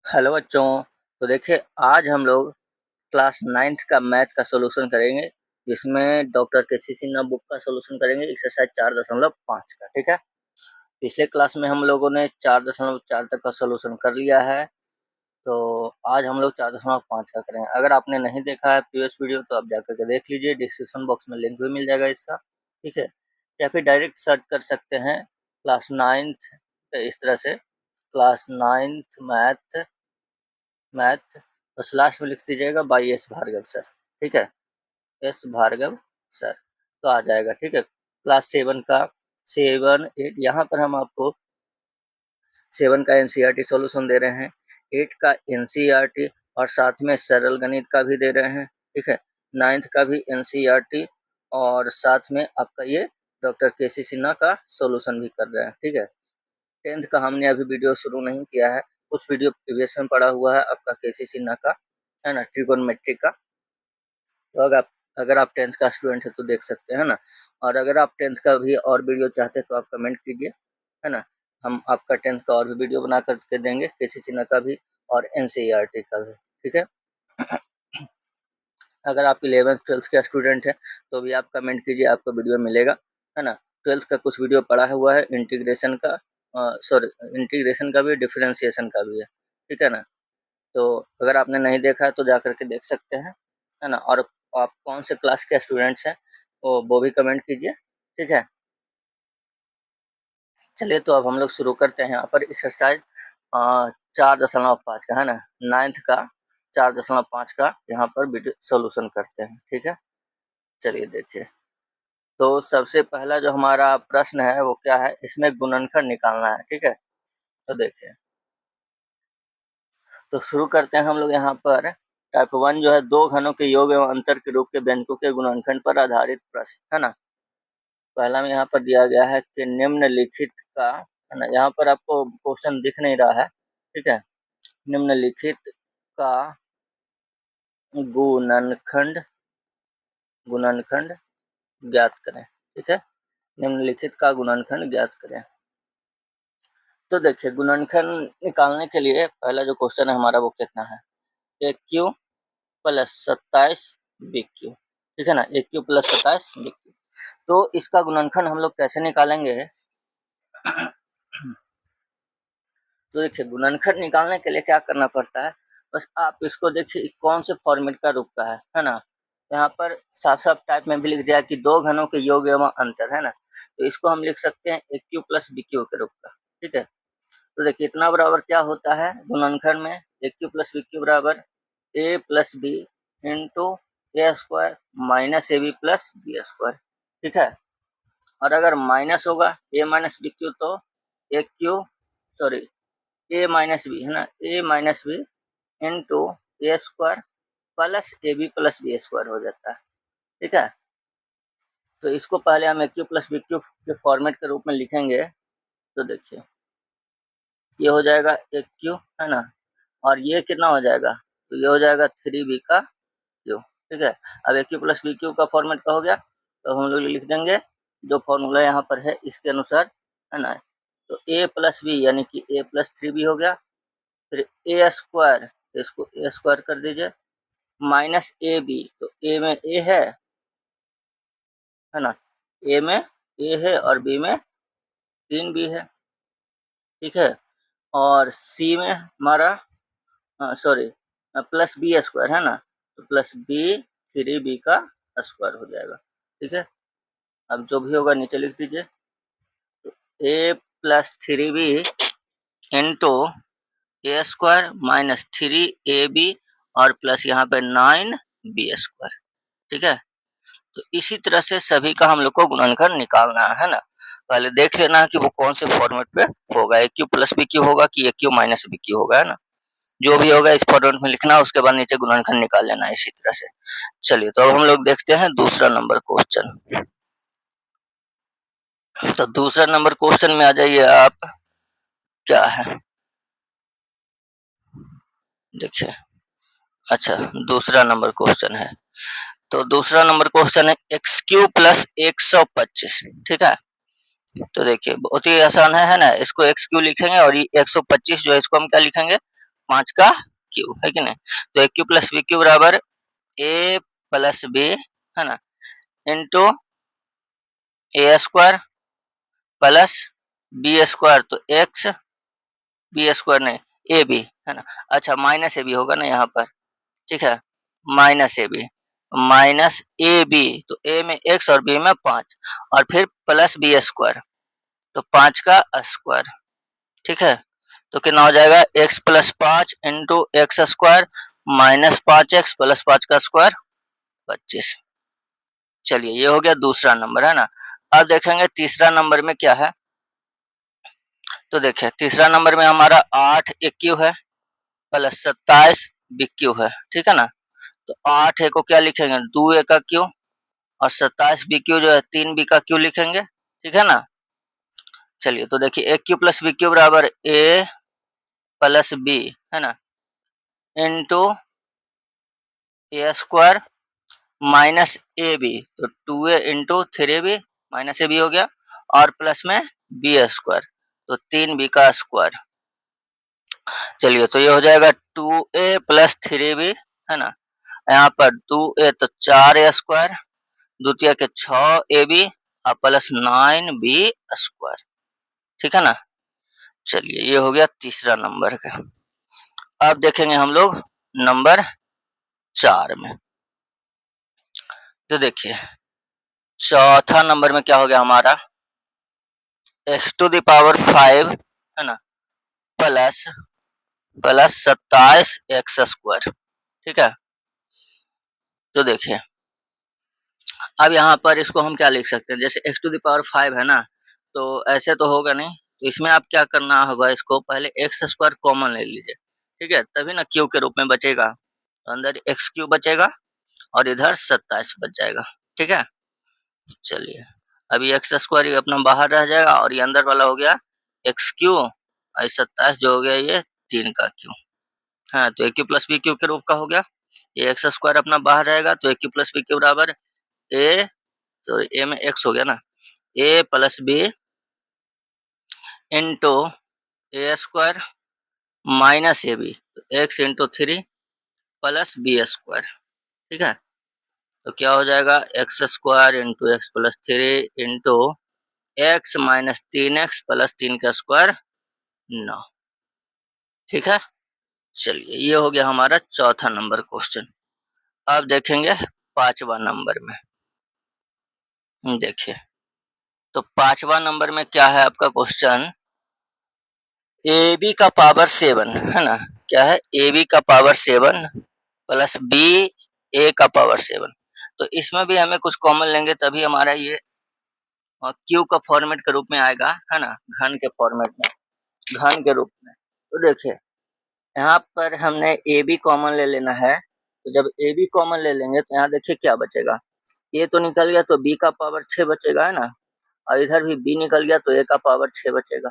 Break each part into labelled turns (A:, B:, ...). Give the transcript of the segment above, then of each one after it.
A: Hello बच्चों। तो देखिए, आज हम लोग क्लास 9th का मैथ का सॉल्यूशन करेंगे, जिसमें डॉक्टर केसी सिन्हा बुक का सॉल्यूशन करेंगे, एक्सरसाइज 4.5 का। ठीक है। पिछले क्लास में हम लोगों ने 4.4 तक का सॉल्यूशन कर लिया है, तो आज हम लोग 4.5 का करेंगे। अगर आपने नहीं देखा है प्रीवियस वीडियो तो आप जाकर के देख लीजिए, डिस्क्रिप्शन बॉक्स में लिंक भी मिल जाएगा इसका। ठीक है। या फिर डायरेक्ट सर्च कर सकते हैं क्लास 9th, इस तरह से क्लास 9th मैथ मैथ, बस लास्ट में लिख दीजिएगा बाई एस भार्गव सर। ठीक है, एस भार्गव सर, तो आ जाएगा। ठीक है। क्लास 7 का 7 8, यहाँ पर हम आपको 7 का एनसीईआरटी सॉल्यूशन दे रहे हैं, 8 का एनसीईआरटी और साथ में सरल गणित का भी दे रहे हैं। ठीक है। 9th का भी एनसीईआरटी और साथ में आपका ये डॉक्टर केसी सिन्हा का सॉल्यूशन भी कर रहे हैं। ठीक है। 10th का हमने अभी वीडियो शुरू नहीं किया है, कुछ वीडियो प्रीवियस में पड़ा हुआ है आपका केसी सिन्हा का, है ना, ट्रिगोनोमेट्री का। तो अगर आप 10th का स्टूडेंट है तो देख सकते हैं ना। और अगर आप 10th का भी और वीडियो चाहते हैं तो आप कमेंट कीजिए, है ना। हम आपका 10th का और भी वीडियो बना करके देंगे, केसी सिन्हा का भी और एनसीईआरटी का भी। ठीक है। अगर आप 11th 12th के स्टूडेंट हैं तो भी आप कमेंट कीजिए, आपको वीडियो मिलेगा, है ना। 12th का कुछ वीडियो पड़ा हुआ है, इंटीग्रेशन का, सॉरी, इंटीग्रेशन का भी, डिफरेंशिएशन का भी है। ठीक है ना। तो अगर आपने नहीं देखा है तो जा करके देख सकते हैं, है ना। और आप कौन से क्लास के स्टूडेंट्स हैं वो भी कमेंट कीजिए। ठीक है। चलिए, तो अब हम लोग शुरू करते हैं। यहाँ पर एक्सरसाइज 4.5 का, है ना, 9th का 4.5 का यहाँ पर वीडियो सोल्यूशन करते हैं। ठीक है। चलिए देखिए, तो सबसे पहला जो हमारा प्रश्न है वो क्या है, इसमें गुणनखंड निकालना है। ठीक है। तो देखिए, तो शुरू करते हैं हम लोग। यहाँ पर टाइप 1 जो है, दो घनों के योग एवं अंतर के रूप के व्यंजकों के गुणनखंड पर आधारित प्रश्न, है ना। पहला में यहाँ पर दिया गया है कि निम्नलिखित का, है ना, यहाँ पर आपको क्वेश्चन दिख नहीं रहा है। ठीक है। निम्नलिखित का गुणनखंड गुणनखंड ज्ञात करें। ठीक है। निम्नलिखित का गुणनखंड ज्ञात करें। तो देखिए, गुणनखंड निकालने के लिए पहला जो क्वेश्चन है हमारा वो कितना है, A cube plus 27 B Q. ठीक है ना, A cube plus 27 B cube. तो इसका गुणनखंड हम लोग कैसे निकालेंगे। तो देखिए, गुणनखंड निकालने के लिए क्या करना पड़ता है, बस आप इसको देखिए कौन से फॉर्मेट का रूप का है ना। यहाँ पर साफ साफ टाइप में भी लिख दिया कि दो घनों के योग एवं अंतर, है ना। तो इसको हम लिख सकते हैं A cube plus B cube के रूप का। ठीक है। तो देखिए, इतना बराबर क्या होता है गुणनखंड में, A cube plus B cube बराबर ए plus B into A square minus A B plus B square. ठीक है। और अगर माइनस होगा ए माइनस बी क्यू तो A cube, sorry, A minus B, है ना, A minus B into A square plus A B plus B square हो जाता है। ठीक है। तो इसको पहले हम A cube plus B cube के फॉर्मेट के रूप में लिखेंगे। तो देखिए, ये हो जाएगा ए क्यू, है ना, और ये कितना हो जाएगा, तो ये हो जाएगा 3b का क्यू। ठीक है। अब A cube plus B Q का फॉर्मेट का हो गया, तो हम लोग लिख देंगे जो फॉर्मूला यहाँ पर है इसके अनुसार, है ना। तो ए प्लस बी यानी कि ए प्लस 3b हो गया, फिर ए स्क्वायर, तो इसको ए स्क्वायर कर दीजिए, माइनस ए बी, तो ए में ए है ना, ए में ए है और बी में 3b है। ठीक है। और सी में हमारा, सॉरी, प्लस बी स्क्वायर, है ना, तो प्लस बी 3b का स्क्वायर हो जाएगा। ठीक है। अब जो भी होगा नीचे लिख दीजिए, तो A plus 3b into A square minus 3ab और प्लस यहाँ पे 9b स्क्वायर। ठीक है। तो इसी तरह से सभी का हम लोग को गुणनखंड निकालना है ना। पहले देख लेना है कि वो कौन से फॉर्मेट पे होगा, ए क्यू प्लस बी क्यू होगा कि ए क्यू माइनस बी क्यू होगा, है ना। जो भी होगा इस फॉर्मेट में लिखना, उसके बाद नीचे गुणनखंड निकाल लेना इसी तरह से। चलिए, तो अब हम लोग देखते हैं दूसरा नंबर क्वेश्चन। तो दूसरा नंबर क्वेश्चन में आ जाइए आप, क्या है देखिए। अच्छा, दूसरा नंबर क्वेश्चन है, तो दूसरा नंबर क्वेश्चन है एक्स क्यू प्लस 125। ठीक है। तो देखिए, बहुत ही आसान है ना। इसको एक्स क्यू लिखेंगे और ये 125 जो है इसको हम क्या लिखेंगे, 5 का क्यूब, है कि नहीं? तो ए क्यूब प्लस बी क्यूब बराबर ए प्लस बी, है ना, इंटू ए स्क्वायर प्लस बी स्क्वायर, तो एक्स बी स्क्वायर नहीं, ए बी, है ना। अच्छा, माइनस ए बी होगा ना यहाँ पर, ठीक है, minus A B, minus A B, तो ए में एक्स और बी में 5, और फिर प्लस बी स्क्वायर, तो 5 का स्क्वायर, ठीक है। तो कितना हो जाएगा, x plus 5 into x square minus 5x plus 5 का स्क्वायर 25। चलिए, ये हो गया दूसरा नंबर, है ना। अब देखेंगे तीसरा नंबर में क्या है। तो देखिए तीसरा नंबर में हमारा 8 ए क्यू है प्लस 27 बी क्यू है, ठीक है ना। तो 8 ए को क्या लिखेंगे, 2 ए का क्यू, और 27 बी क्यू जो है 3 बी का क्यू लिखेंगे, ठीक है ना। चलिए, तो देखिए ए क्यू प्लस बी क्यू बराबर ए प्लस बी, है ना, into A square minus A B, तो 2a इंटू 3b माइनस ए बी हो गया, और प्लस में बी स्क्वायर, तो 3b का स्क्वायर। चलिए, तो ये हो जाएगा 2a प्लस 3b, है ना। यहाँ पर 2a तो 4a स्क्वायर, द्वितीय के 6ab और प्लस 9b स्क्वायर, ठीक है ना। चलिए, ये हो गया तीसरा नंबर का। अब देखेंगे हम लोग नंबर 4 में। तो देखिए चौथा नंबर में क्या हो गया हमारा, एक्स टू द पावर 5, है ना, प्लस प्लस 27 एक्स स्क्वायर, ठीक है। तो देखिए अब यहाँ पर इसको हम क्या लिख सकते हैं, जैसे एक्स टू द पावर 5 है ना, तो ऐसे तो होगा नहीं, तो इसमें आप क्या करना होगा, इसको पहले एक्स स्क्वायर कॉमन ले लीजिए, ठीक है, तभी ना क्यू के रूप में बचेगा, तो अंदर एक्स क्यू बचेगा और इधर 27 बच जाएगा, ठीक है। चलिए, अभी एक्स स्क्वायर अपना बाहर रह जाएगा और ये अंदर वाला हो गया एक्स क्यू, और 27 जो हो गया ये 3 का क्यू, हाँ, तो A cube plus B cube के रूप का हो गया। ये एक्स स्क्वायर अपना बाहर रहेगा, तो A cube plus B cube बराबर ए, सॉरी ए में एक्स हो गया ना, A plus B into A square minus A B, तो X into 3 plus B square, ठीक है। तो क्या हो जाएगा, X square into X plus 3 into X minus 3x plus 3 का स्क्वायर 9, ठीक है। चलिए, ये हो गया हमारा चौथा नंबर क्वेश्चन। अब देखेंगे पांचवा नंबर में। देखिए, तो पांचवा नंबर में क्या है आपका क्वेश्चन, ए बी का पावर 7, है ना, क्या है, ए बी का पावर 7 प्लस बी ए का पावर 7। तो इसमें भी हमें कुछ कॉमन लेंगे तभी हमारा ये क्यू का फॉर्मेट के रूप में आएगा, है ना, घन के फॉर्मेट में, घन के रूप में। तो देखिए यहाँ पर हमने ए बी कॉमन ले लेना है, तो जब ए बी कॉमन ले लेंगे तो यहाँ देखिए क्या बचेगा, ए तो निकल गया तो बी का पावर 6 बचेगा, है ना, और इधर भी बी निकल गया तो ए का पावर 6 बचेगा।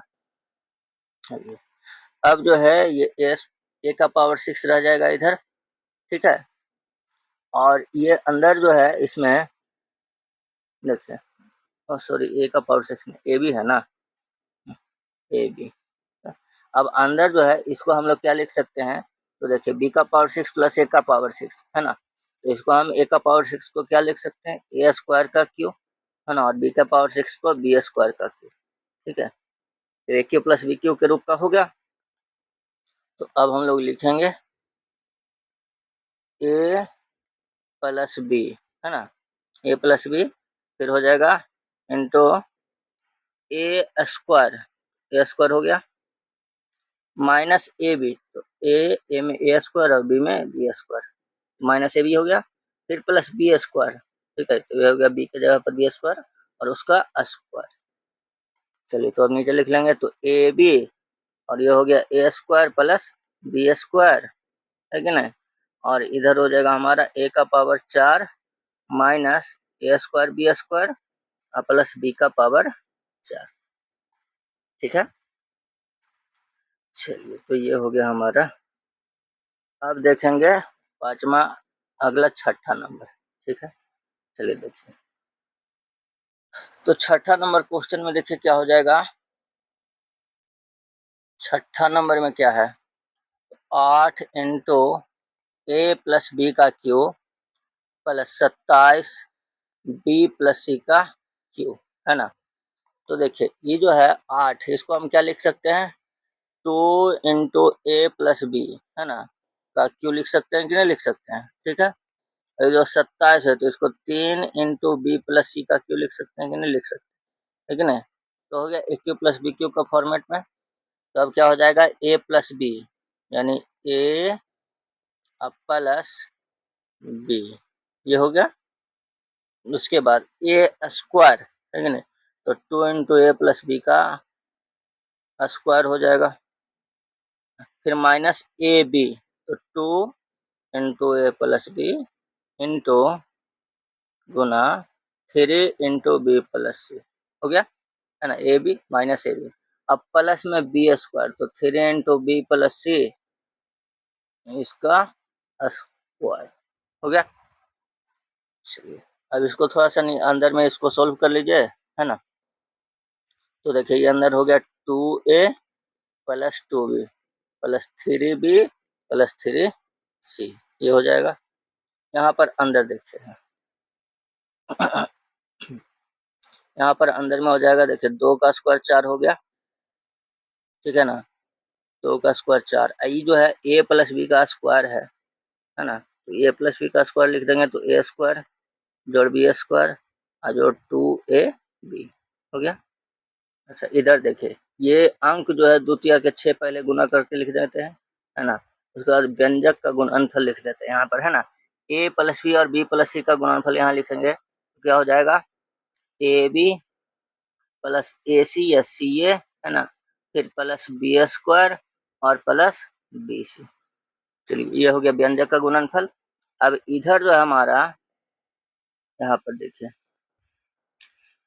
A: अब जो है ये एस ए का पावर 6 रह जाएगा इधर, ठीक है, और ये अंदर जो है इसमें देखिए, सॉरी ए का पावर 6 में ए बी है ना, ए बी। अब अंदर जो है इसको हम लोग क्या लिख सकते हैं, तो देखिए बी का पावर 6 प्लस ए का पावर 6, है ना, तो इसको हम ए का पावर 6 को क्या लिख सकते हैं, ए स्क्वायर का क्यू, है ना, और बी का पावर 6 को बी स्क्वायर का क्यू, ठीक है। तो A cube plus B cube के रूप का हो गया। तो अब हम लोग लिखेंगे ए प्लस बी, है ना, ए प्लस बी, फिर हो जाएगा इंटू ए स्क्वायर हो गया माइनस ए बी, तो ए में ए स्क्वायर और बी में बी स्क्वायर, माइनस ए बी हो गया, फिर प्लस बी स्क्वायर, ठीक है, तो ये हो गया बी की जगह पर बी स्क्वायर और उसका स्क्वायर। चलिए, तो अब नीचे लिख लेंगे, तो ए बी और ये हो गया ए स्क्वायर प्लस बी स्क्वायर, है कि नहीं, और इधर हो जाएगा हमारा ए का पावर 4 माइनस ए स्क्वायर बी स्क्वायर और प्लस बी का पावर 4, ठीक है। चलिए, तो ये हो गया हमारा। अब देखेंगे पांचवा, अगला छठा नंबर, ठीक है। चलिए देखिए, तो छठा नंबर क्वेश्चन में देखिए क्या हो जाएगा, छठा नंबर में क्या है, 8 इंटू ए प्लस बी का Q plus 27 B plus C का क्यू, है ना। तो देखिए ये जो है 8, इसको हम क्या लिख सकते हैं, 2 इंटू ए प्लस बी, है ना, का क्यू लिख सकते हैं कि नहीं लिख सकते हैं, ठीक है। और जो 27 है तो इसको 3 इंटू बी प्लस सी का क्यू लिख सकते हैं कि नहीं लिख सकते, ठीक है ना। तो हो गया A cube plus B Q का फॉर्मेट में। तो अब क्या हो जाएगा, ए प्लस बी यानी ए प्लस बी, ये हो गया। उसके बाद ए स्क्वायर, है कि नहीं, तो 2 इंटू ए प्लस बी का स्क्वायर हो जाएगा। फिर माइनस ए बी, तो 2 into a plus B into गुना 3 इंटू बी प्लस सी, हो गया, है ना, a B minus A b. अब प्लस में बी स्क्वायर, तो 3 इंटू बी प्लस सी इसका स्क्वायर, हो गया। चलिए अब इसको थोड़ा सा अंदर में इसको सोल्व कर लीजिए, है ना। तो देखिए ये अंदर हो गया 2a plus 2b plus 3b plus 3c, ये हो जाएगा। यहाँ पर अंदर देखिए यहाँ पर अंदर में हो जाएगा, देखिए 2 का स्क्वायर 4 हो गया, ठीक है ना। 2 का स्क्वायर 4, ये जो है a प्लस बी का स्क्वायर है ना। तो a प्लस बी का स्क्वायर लिख देंगे, तो a स्क्वायर जोड़ बी स्क्वायर जोड़ 2ab हो गया। अच्छा इधर देखिए ये अंक जो है द्वितीय के 6 पहले गुना करके लिख देते हैं, है ना। उसके बाद व्यंजक का गुणनफल लिख देते हैं यहाँ पर, है ना। a प्लस बी और b प्लस सी का गुणनफल यहाँ लिखेंगे, तो क्या हो जाएगा, ए बी प्लस ए सी या सी ए, है ना, फिर प्लस बी स्क्वायर और प्लस बी सी। चलिए ये हो गया व्यंजक का गुणनफल। अब इधर जो है हमारा, यहाँ पर देखिए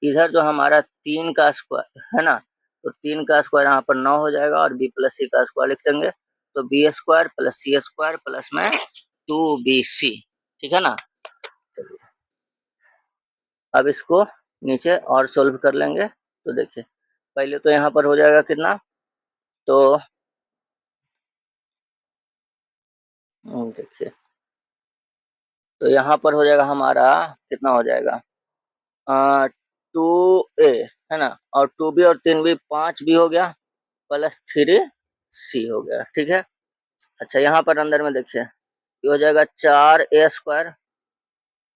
A: इधर जो हमारा 3 का स्क्वायर है ना, तो 3 का स्क्वायर यहाँ पर 9 हो जाएगा और बी प्लस सी का स्क्वायर लिख देंगे, तो B square plus C square plus में 2bc, ठीक है ना। चलिए अब इसको नीचे और सोल्व कर लेंगे। तो देखिए पहले तो यहाँ पर हो जाएगा कितना, तो देखिए तो यहाँ पर हो जाएगा हमारा कितना हो जाएगा, 2a, है ना, और 2b और 3b 5b हो गया प्लस 3c हो गया, ठीक है। अच्छा यहाँ पर अंदर में देखिए ये हो जाएगा 4a स्क्वायर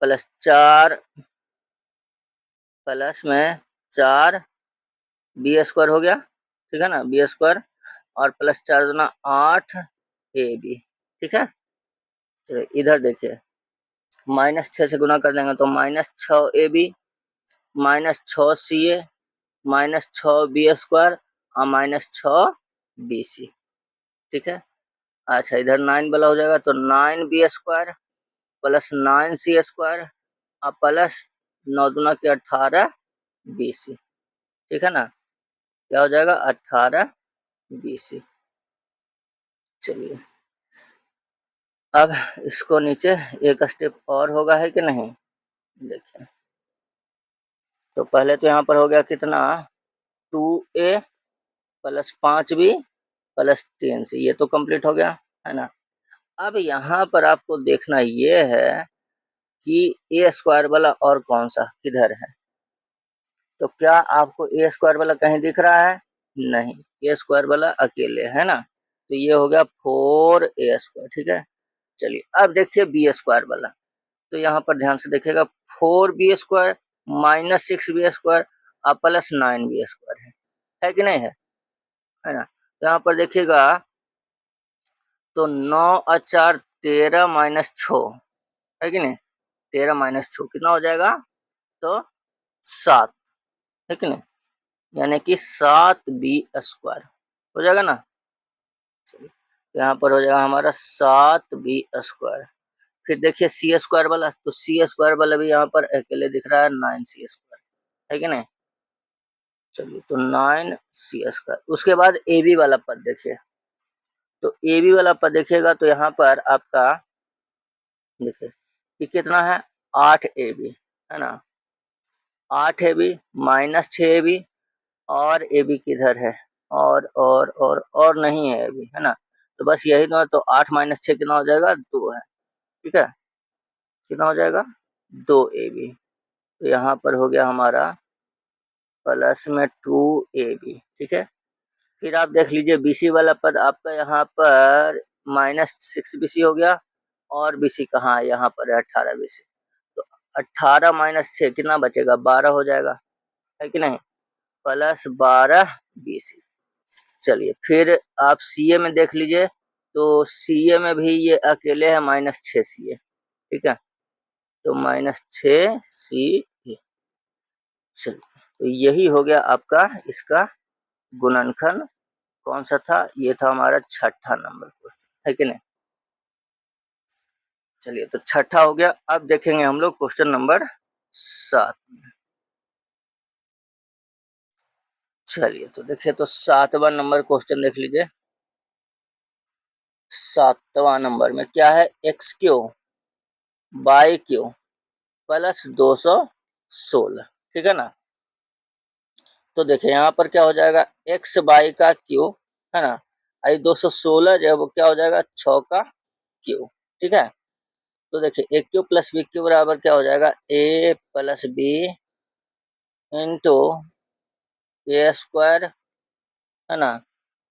A: प्लस 4 प्लस में 4b स्क्वायर हो गया, ठीक है ना, बी स्क्वायर और प्लस 4 दूना 8ab, ठीक है। चलिए इधर देखिए माइनस 6 से गुना कर देंगे, तो minus 6ab minus 6ca minus 6b square और माइनस 6bc, ठीक है। अच्छा इधर 9 वाला हो जाएगा, तो 9b square plus 9c square और प्लस 9 दूना के 18bc, ठीक है ना, क्या हो जाएगा 18bc। चलिए अब इसको नीचे एक स्टेप और होगा, है कि नहीं, देखिए तो पहले तो यहाँ पर हो गया कितना, 2a plus 5b plus 3c, ये तो कंप्लीट हो गया, है ना। अब यहाँ पर आपको देखना ये है कि ए स्क्वायर वाला और कौन सा किधर है। तो क्या आपको ए स्क्वायर वाला कहीं दिख रहा है, नहीं, ए स्क्वायर वाला अकेले है ना। तो ये हो गया 4a स्क्वायर, ठीक है। चलिए अब देखिए बी स्क्वायर वाला, तो यहाँ पर ध्यान से देखिएगा 4b square minus 6b square और प्लस 9b स्क्वायर है कि नहीं है ना। तो यहाँ पर देखिएगा तो 9 और 4 13 माइनस 6, है कि नहीं, 13 माइनस 6 कितना हो जाएगा, तो 7, है कि नहीं, यानी कि 7b स्क्वायर हो जाएगा ना। चलिए यहाँ पर हो जाएगा हमारा 7b स्क्वायर। फिर देखिए सी स्क्वायर वाला, तो सी स्क्वायर वाला भी यहाँ पर अकेले दिख रहा है 9c स्क्वायर, है कि नहीं। चलिए तो 9c स्क्वायर। उसके बाद ए बी वाला पद देखिए, तो ए बी वाला पद देखिएगा तो यहाँ पर आपका देखिए ये कितना है, 8ab, है ना, 8ab माइनस 6ab और ए बी किधर है, और नहीं है अभी, है ना। तो बस यही तो है। तो 8 माइनस 6 कितना हो जाएगा, 2 है। ठीक है, कितना हो जाएगा, 2ab। तो यहाँ पर हो गया हमारा प्लस में 2ab। ठीक है, फिर आप देख लीजिए बीसी वाला पद आपका यहाँ पर -6bc हो गया, और बीसी कहाँ है, यहाँ पर है 18bc। तो 18 माइनस 6 कितना बचेगा, 12 हो जाएगा, है कि नहीं, प्लस 12bc। चलिए फिर आप सीए में देख लीजिए, तो सीए में भी ये अकेले है -6ca। ठीक है, तो -6ca। चलिए, तो यही हो गया आपका इसका गुणनखंड। कौन सा था, ये था हमारा छठा नंबर क्वेश्चन, है कि नहीं। चलिए, तो छठा हो गया। अब देखेंगे हम लोग क्वेश्चन नंबर 7। चलिए, तो देखिए, तो 7वां नंबर क्वेश्चन देख लीजिए। 7वां नंबर में क्या है, x Q by Q plus 216। ठीक है ना। तो देखिए यहाँ पर क्या हो जाएगा, एक्स बाई का क्यू, है ना, आई 216 जो है वो क्या हो जाएगा, 6 का क्यू। ठीक है, तो देखिए ए क्यू प्लस बी क्यू बराबर क्या हो जाएगा, ए प्लस बी इंटू ए स्क्वायर, है ना,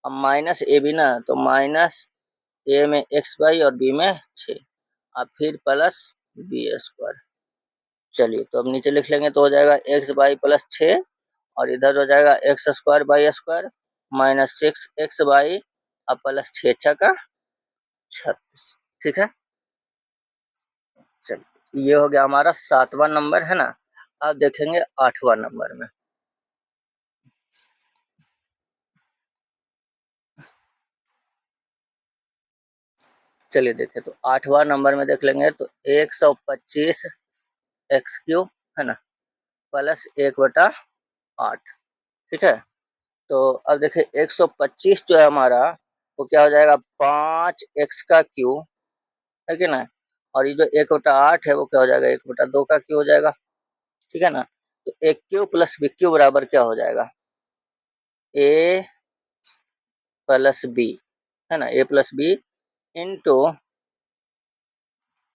A: अब माइनस ए बी ना, तो माइनस ए में एक्स बाई और बी में 6, अब फिर प्लस बी स्क्वायर। चलिए, तो अब नीचे लिख लेंगे, तो हो जाएगा एक्स बाई प्लस 6, और इधर हो जाएगा X square by square minus 6x by अब प्लस 6 6 का 36। ठीक है, चलिए ये हो गया हमारा 7वां नंबर, है ना। अब देखेंगे 8वां नंबर में। चलिए देखिए, तो 8वां नंबर में देख लेंगे, तो 125 एक्स क्यू, है ना, प्लस 1/8। ठीक है, तो अब देखिए 125 जो है हमारा, वो क्या हो जाएगा, 5x का क्यू, है कि ना, और ये जो 1/8 है वो क्या हो जाएगा, 1/2 का क्यू हो जाएगा। ठीक है ना, तो A cube plus B cube बराबर क्या हो जाएगा, ए प्लस बी, है ना, A plus B into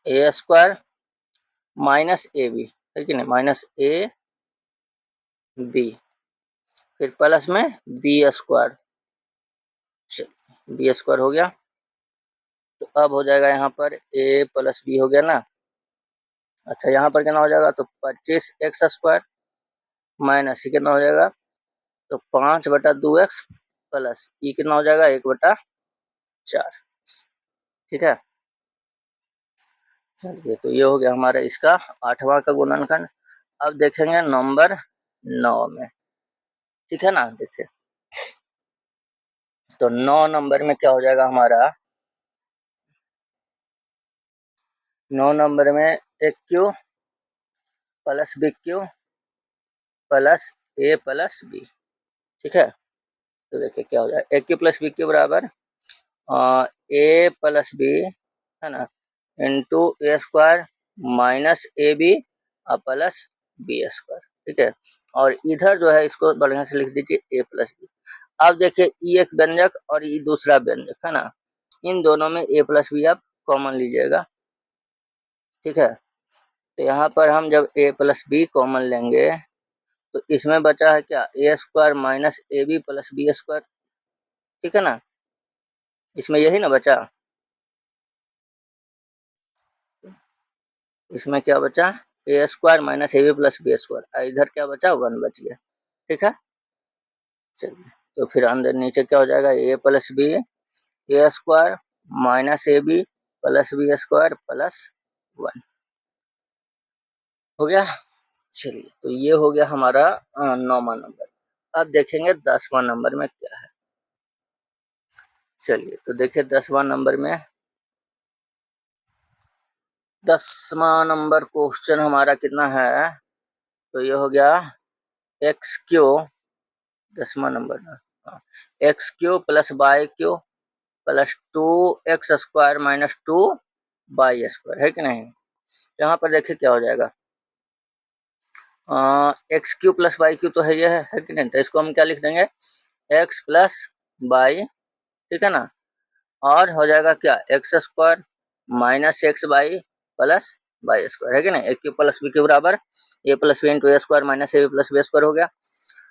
A: A square minus A B, है कि नहीं, माइनस ए बी, फिर प्लस में बी स्क्वायर। बी स्क्वायर हो गया, तो अब हो जाएगा यहाँ पर ए प्लस बी हो गया ना। अच्छा, यहाँ पर कितना हो जाएगा, तो 25x स्क्वायर माइनस ये कितना हो जाएगा, तो 5/2x प्लस ये कितना हो जाएगा, 1/4। ठीक है, चलिए, तो ये हो गया हमारा इसका 8वां का गुणनखंड। अब देखेंगे नंबर 9 में। ठीक है ना, देखिए, तो 9 नंबर में क्या हो जाएगा हमारा, 9 नंबर में एक cube plus B cube plus A plus B. ठीक है, तो देखिए क्या हो जाएगा, A cube plus B cube बराबर ए प्लस बी, है ना, into A square minus A B plus B square. ठीक है, और इधर जो है इसको बढ़िया से लिख दीजिए ए प्लस बी। अब देखिए ई एक व्यंजक और ई दूसरा व्यंजक, है ना, इन दोनों में ए प्लस बी आप कॉमन लीजिएगा। ठीक है, तो यहाँ पर हम जब ए प्लस बी कॉमन लेंगे, तो इसमें बचा है क्या, A square minus A B plus B square. ठीक है ना, इसमें यही ना बचा, इसमें क्या बचा, A square minus A B plus B square, इधर क्या बचा, 1 बच गया। ठीक है, चलिए, तो फिर अंदर नीचे क्या हो जाएगा, ए plus B A square minus A B plus B square plus 1 हो गया। चलिए, तो ये हो गया हमारा 9वां नंबर। अब देखेंगे 10वां नंबर में क्या है। चलिए, तो देखिए 10वां नंबर में, 10वां नंबर क्वेश्चन हमारा कितना है, तो ये हो गया एक्स क्यू, 10वां नंबर में, x cube plus y cube plus 2x square minus 2y square, है कि नहीं। यहाँ पर देखिए क्या हो जाएगा, x cube plus y cube तो है, ये है कि नहीं, तो इसको हम क्या लिख देंगे, एक्स प्लस वाई। ठीक है ना, और हो जाएगा क्या, X square minus X Y plus Y square, है कि नहीं। A cube plus B cube बराबर ए plus B into A square minus A B plus B square हो गया।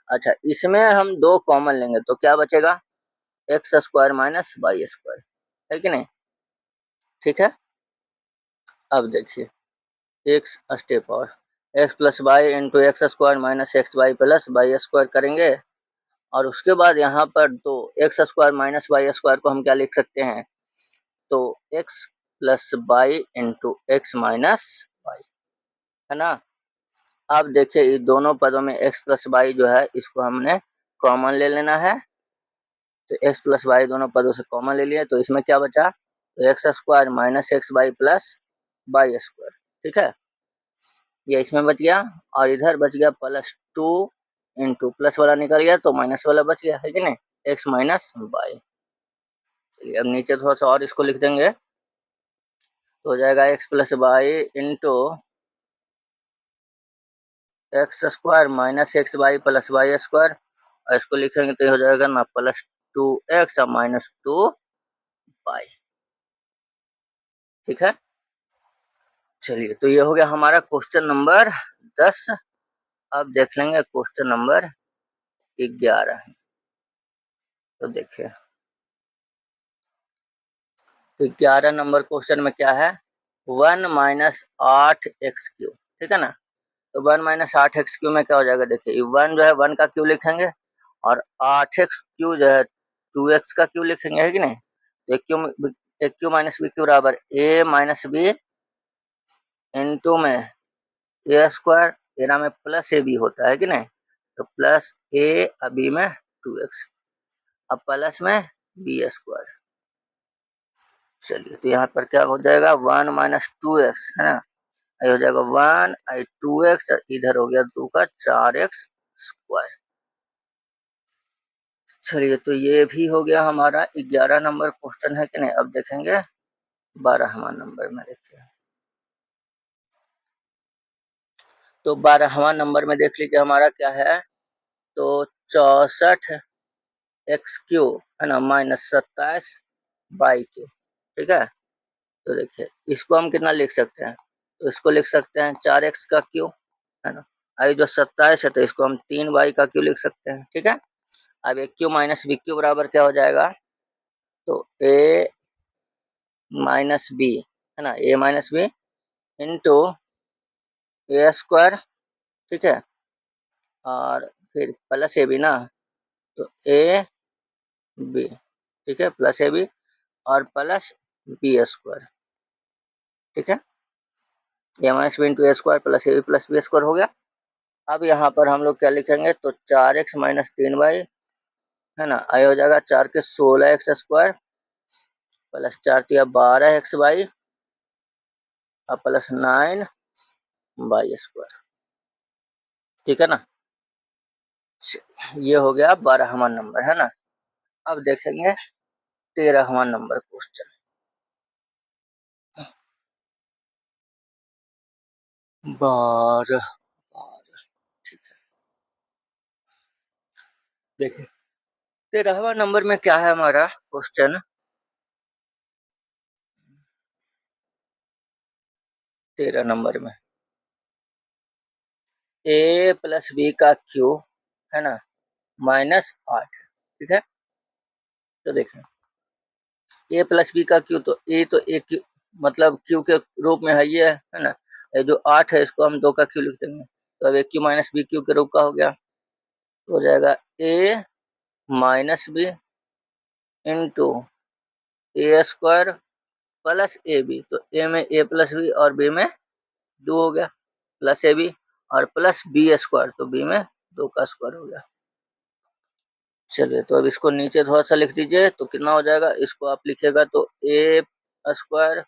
A: अच्छा, इसमें हम दो कॉमन लेंगे तो क्या बचेगा, x square minus by square, है कि नहीं। ठीक है, अब देखिए एक स्टेप और, x plus by into x square minus X Y plus Y square करेंगे। और उसके बाद यहाँ पर तो x square minus by square को हम क्या लिख सकते हैं, तो x plus by into X minus by, है ना। अब देखिए ये दोनों पदों में एक्स प्लस बाई जो है इसको हमने कॉमन ले लेना है। तो एक्स प्लस वाई दोनों पदों से कॉमन ले लिए, तो इसमें क्या बचा, तो x square minus X Y plus Y square, ठीक है, ये इसमें बच गया। और इधर बच गया प्लस टू इंटू प्लस वाला निकल गया तो माइनस वाला बच गया, है कि नहीं, एक्स माइनस बाई। चलिए अब नीचे थोड़ा सा और इसको लिख देंगे, तो हो जाएगा x plus by into x square minus X Y plus Y square, और इसको लिखेंगे तो हो जाएगा ना प्लस टू एक्स और माइनस टू बाई, ठीक है। चलिए तो ये हो गया हमारा क्वेश्चन नंबर 10। अब देख लेंगे क्वेश्चन नंबर 11। तो देखिए, तो 11 नंबर क्वेश्चन में क्या है, 1 - 8 x क्यू, ठीक है ना। तो 1 - 8 x क्यू में क्या हो जाएगा, देखिए वन जो है वन का क्यू लिखेंगे, और 8 x क्यू जो है 2x का क्यू लिखेंगे, है कि नहीं। तो a cube minus B cube बराबर a माइनस बी इंटू में ए स्क्वायर, एरा में प्लस ए बी होता है कि नहीं, तो प्लस ए बी में 2x, अब प्लस में बी स्क्वायर। चलिए तो यहाँ पर क्या हो जाएगा, 1 - 2x, है ना, ये हो जाएगा 1 2x, इधर हो गया 2 का 4x स्क्वायर। चलिए तो ये भी हो गया हमारा 11 नंबर क्वेश्चन, है कि नहीं। अब देखेंगे 12वां नंबर में, देखिए तो 12वां नंबर में देख लीजिए हमारा क्या है, तो 64 x क्यू, है ना, माइनस 27 y क्यू, ठीक है। तो देखिए इसको हम कितना लिख सकते हैं, तो इसको लिख सकते हैं 4x का क्यू, है ना, आई जो 27 है तो इसको हम 3y का क्यू लिख सकते हैं, ठीक है। अब A cube minus B cube बराबर क्या हो जाएगा, तो ए माइनस बी, है ना, A minus B into A square, ठीक है, और फिर प्लस ए बी ना, तो ए बी, ठीक है, प्लस ए बी और प्लस बी स्क्वायर, ठीक है, A minus B into A square plus A B plus B square हो गया। अब यहाँ पर हम लोग क्या लिखेंगे, तो 4x माइनस 3y, है ना, आई हो जाएगा 4 के 16x स्क्वायर प्लस 4 तिया 12x y और प्लस 9y स्क्वायर, ठीक है ना। ये हो गया 12वां नंबर, है ना। अब देखेंगे 13वां नंबर क्वेश्चन, 12, ठीक है। देखिए 13वां नंबर में क्या है हमारा क्वेश्चन, 13 नंबर में a प्लस बी का क्यू, है ना, -8, ठीक है। तो देखिए ए प्लस बी का क्यू, तो ए तो एक क्यू मतलब क्यू के रूप में है ये, है ना, ये जो 8 है इसको हम 2 का क्यू लिख देंगे, तो अब A cube minus B cube के रूप का हो गया, तो हो जाएगा A minus B into A square plus A B, तो ए में ए प्लस बी और बी में 2 हो गया, प्लस ए बी और प्लस बी स्क्वायर, तो बी में 2 का स्क्वायर हो गया। चलिए तो अब इसको नीचे थोड़ा सा लिख दीजिए, तो कितना हो जाएगा, इसको आप लिखिएगा तो A square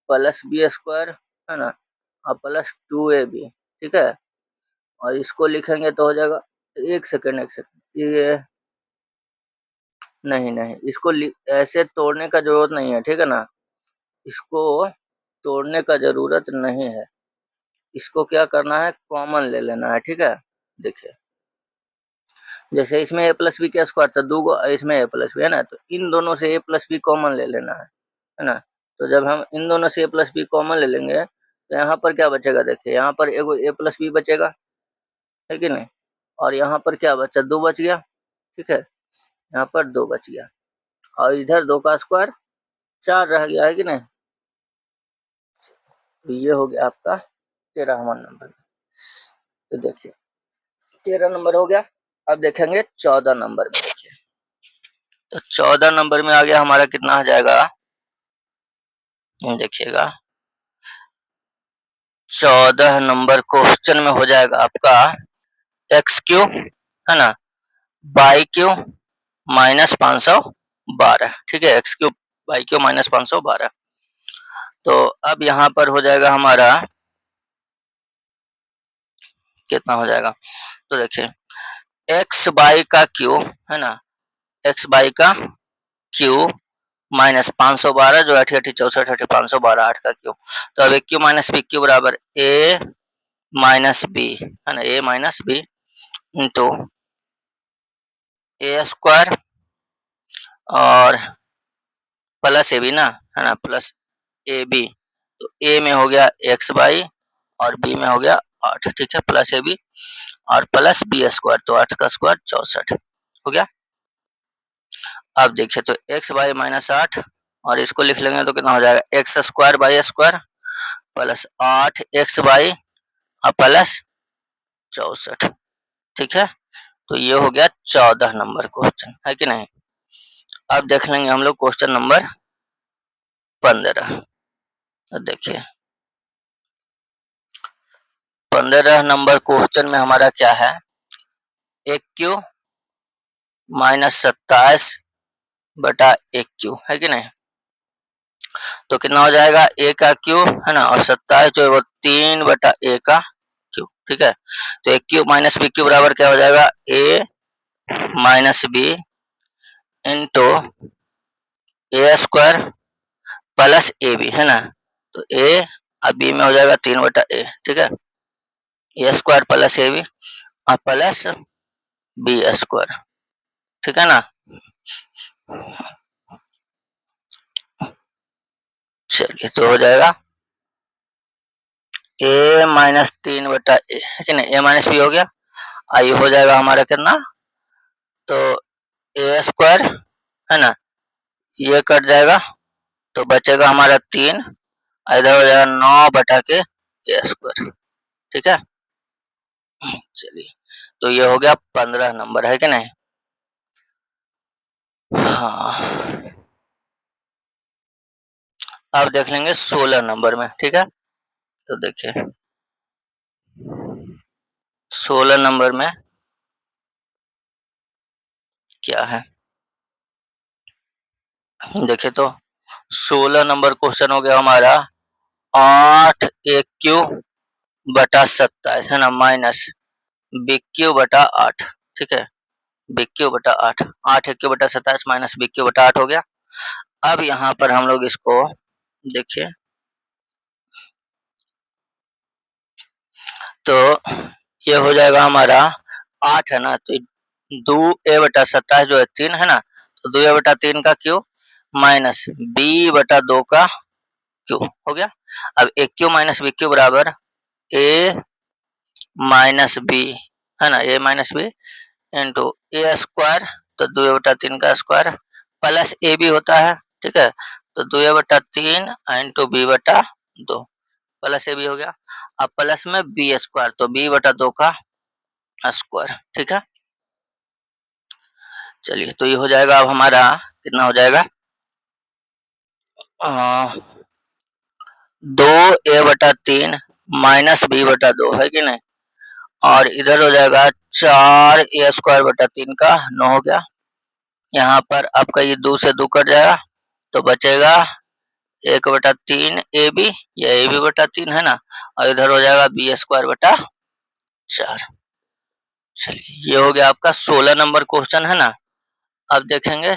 A: plus B square, है ना, और प्लस 2ab, ठीक है। और इसको लिखेंगे तो हो जाएगा, एक सेकंड ये नहीं नहीं, इसको ऐसे तोड़ने का जरूरत नहीं है, ठीक है ना, इसको तोड़ने का जरूरत नहीं है, इसको क्या करना है, कॉमन ले लेना है, ठीक है। देखिए जैसे इसमें a प्लस बी का स्क्वायर था, दो गो इसमें a प्लस बी है ना, तो इन दोनों से a प्लस बी कॉमन ले लेना है ना। तो जब हम इन दोनों से a प्लस बी कॉमन ले लेंगे तो यहाँ पर क्या बचेगा, देखिए यहाँ पर एगो a प्लस बी बचेगा, है कि नहीं, और यहाँ पर क्या बचा, दो बच गया, ठीक है, यहाँ पर दो बच गया, और इधर दो का स्क्वायर चार रह गया, है कि नहीं। तो ये हो गया आपका 13वां नंबर। तो देखिए 13 नंबर हो गया। अब देखेंगे 14 नंबर में। देखिए तो 14 नंबर में आ गया हमारा, कितना आ जाएगा, देखिएगा 14 नंबर क्वेश्चन में हो जाएगा आपका एक्स क्यू, है ना, बाई क्यू माइनस 512, ठीक है, x Q by Q minus 512। तो अब यहाँ पर हो जाएगा हमारा, कितना हो जाएगा, तो देखिए एक्स बाई का क्यू, है ना, एक्स बाई का क्यू माइनस 512, जो 88 64 512 8 का क्यू। तो अब A cube minus B cube बराबर ए माइनस बी, है ना, A minus B into A square और प्लस ए बी ना, है ना, प्लस ए बी। तो ए में हो गया एक्स बाई और बी में हो गया 8, ठीक है, प्लस ए बी और प्लस बी स्क्वायर, तो 8 का स्क्वायर 64 हो गया। अब देखिए तो एक्स बाई माइनस 8 और इसको लिख लेंगे तो कितना हो जाएगा, X square by square plus 8 x by और प्लस 64, ठीक है। तो ये हो गया 14 नंबर क्वेश्चन, है कि नहीं। अब देख लेंगे हम लोग क्वेश्चन नंबर 15। तो देखिए 15 नंबर क्वेश्चन में हमारा क्या है, एक क्यू माइनस 27 बटा एक क्यू, है कि नहीं। तो कितना हो जाएगा, ए का क्यू, है ना, और 27 जो है वो 3 बटा ए का क्यू, ठीक है। तो a cube minus B cube बराबर क्या हो जाएगा, A minus B into A square plus A B, है ना। तो ए और बी में हो जाएगा 3 बटा ए, ठीक है, A square plus A B और प्लस बी स्क्वायर, ठीक है ना। चलिए तो हो जाएगा ए माइनस 3 बटा ए, है कि नहीं, ए माइनस बी हो गया, आई हो जाएगा हमारा कितना, तो ए स्क्वायर, है ना, ये कट जाएगा तो बचेगा हमारा 3, इधर हो जाएगा 9 बटा के ए स्क्वायर, ठीक है। चलिए तो ये हो गया 15 नंबर, है कि नहीं। हाँ अब देख लेंगे 16 नंबर में, ठीक है। तो देखिए 16 नंबर में क्या है, देखिए तो 16 नंबर क्वेश्चन हो गया हमारा 8 एक क्यू बटा 27, है ना, माइनस बी क्यू बटा 8, ठीक है, बी क्यू बटा 8, 8 एक क्यू बटा 27 माइनस बी क्यू बटा 8 हो गया। अब यहाँ पर हम लोग इसको देखिए तो ये हो जाएगा हमारा 8, है ना, तो 2 ए बटा 27 जो है 3, है ना, तो 2 ए बटा 3 का क्यू माइनस बी बटा 2 का क्यू हो गया। अब A cube minus B cube बराबर ए माइनस बी, है ना, A minus B into A square, तो 2 बटा 3 का स्क्वायर प्लस ए बी होता है, ठीक है, तो 2 बटा 3 इंटू बी बटा 2 प्लस ए बी हो गया। अब प्लस में बी स्क्वायर, तो बी बटा 2 का स्क्वायर, ठीक है। चलिए तो ये हो जाएगा, अब हमारा कितना हो जाएगा, 2 a बटा 3 माइनस बी बटा 2, है कि नहीं, और इधर हो जाएगा 4 ए स्क्वायर बटा 3 का 9 हो गया। यहाँ पर आपका ये 2 से 2 कट जाएगा तो बचेगा 1/3 ए बी, या ए बी बटा 3, है ना, और इधर हो जाएगा बी स्क्वायर बटा 4। चलिए ये हो गया आपका 16 नंबर क्वेश्चन, है ना। अब देखेंगे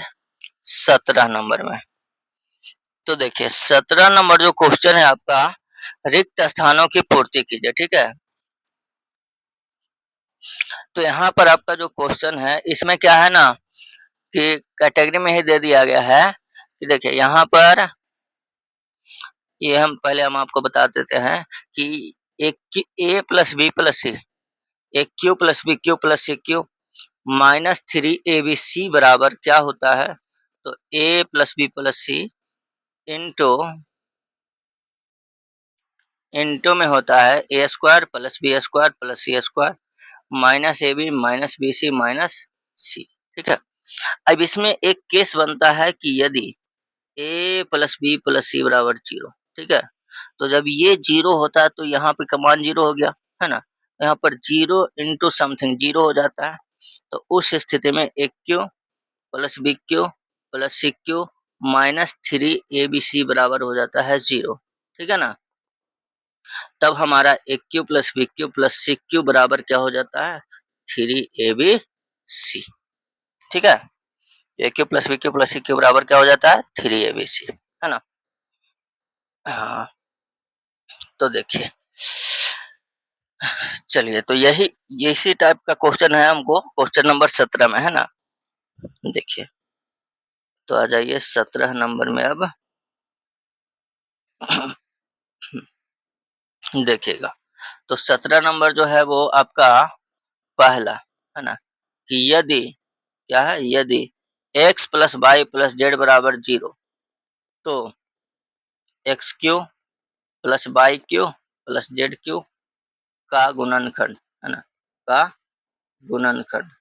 A: 17 नंबर में। तो देखिए 17 नंबर जो क्वेश्चन है आपका, रिक्त स्थानों की पूर्ति कीजिए, ठीक है। तो यहाँ पर आपका जो क्वेश्चन है इसमें क्या है ना कि कैटेगरी में ही दे दिया गया है कि देखिए यहाँ पर ये हम आपको बता देते हैं कि एक A plus B plus C, एक cube plus B cube plus C cube minus three A B C बराबर क्या होता है, तो A plus B plus C into into में होता है A square plus B square plus C square minus A B minus B C minus C. ठीक है, अब इसमें एक केस बनता है कि यदि ए प्लस बी प्लस सी बराबर जीरो, ठीक है, तो जब ये जीरो होता है तो यहाँ पे का मान जीरो हो गया, है ना, यहाँ पर जीरो इंटू समथिंग जीरो हो जाता है। तो उस स्थिति में एक cube plus B cube plus C cube minus three A B C बराबर हो जाता है जीरो। ठीक है ना, तब हमारा A cube plus B cube plus C cube बराबर क्या हो जाता है, थ्री ए बी सी। ठीक है, A cube plus B cube plus C cube बराबर क्या हो जाता है, थ्री ए बी सी, है ना। हाँ, तो देखिए, चलिए, तो यही इसी टाइप का क्वेश्चन है हमको क्वेश्चन नंबर 17 में, है ना। देखिए, तो आ जाइए 17 नंबर में अब देखिएगा, तो 17 नंबर जो है वो आपका पहला, है ना, कि यदि क्या है, यदि x plus y plus z बराबर जीरो, तो x cube plus y cube plus z cube का गुणनखंड, है ना, का गुणनखंड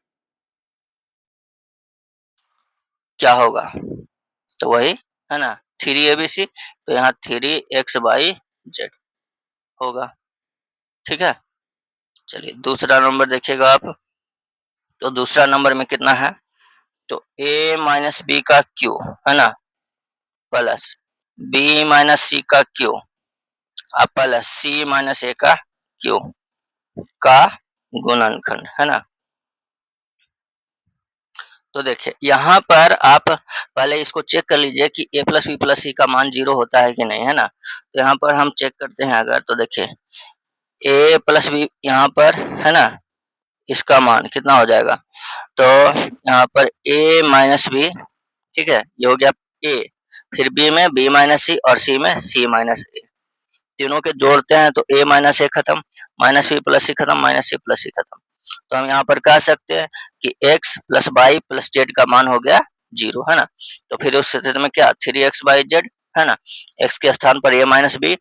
A: क्या होगा, तो वही, है ना, थ्री ए बी सी, तो यहाँ थ्री एक्स बाई जेड होगा। ठीक है, चलिए दूसरा नंबर देखिएगा आप, तो दूसरा नंबर में कितना है, तो a माइनस बी का क्यू, है ना, प्लस b माइनस सी का क्यू और प्लस c माइनस ए का क्यू का गुणनखंड, है ना। तो देखिए यहाँ पर आप पहले इसको चेक कर लीजिए कि a plus B plus C का मान जीरो होता है कि नहीं, है ना। तो यहाँ पर हम चेक करते हैं अगर, तो देखिए a प्लस बी यहाँ पर, है ना, इसका मान कितना हो जाएगा, तो यहाँ पर a माइनस बी, ठीक है, ये हो गया a, फिर b में b माइनस सी और c में c माइनस ए, तीनों के जोड़ते हैं तो a माइनस ए खत्म, माइनस बी प्लस सी खत्म, माइनस सी प्लस सी खत्म। तो हम यहाँ पर कह सकते हैं कि x plus y plus z का मान हो गया जीरो, है ना। तो फिर उस स्थिति में क्या, थ्री एक्स बाई जेड, है ना, x के स्थान पर a माइनस बी,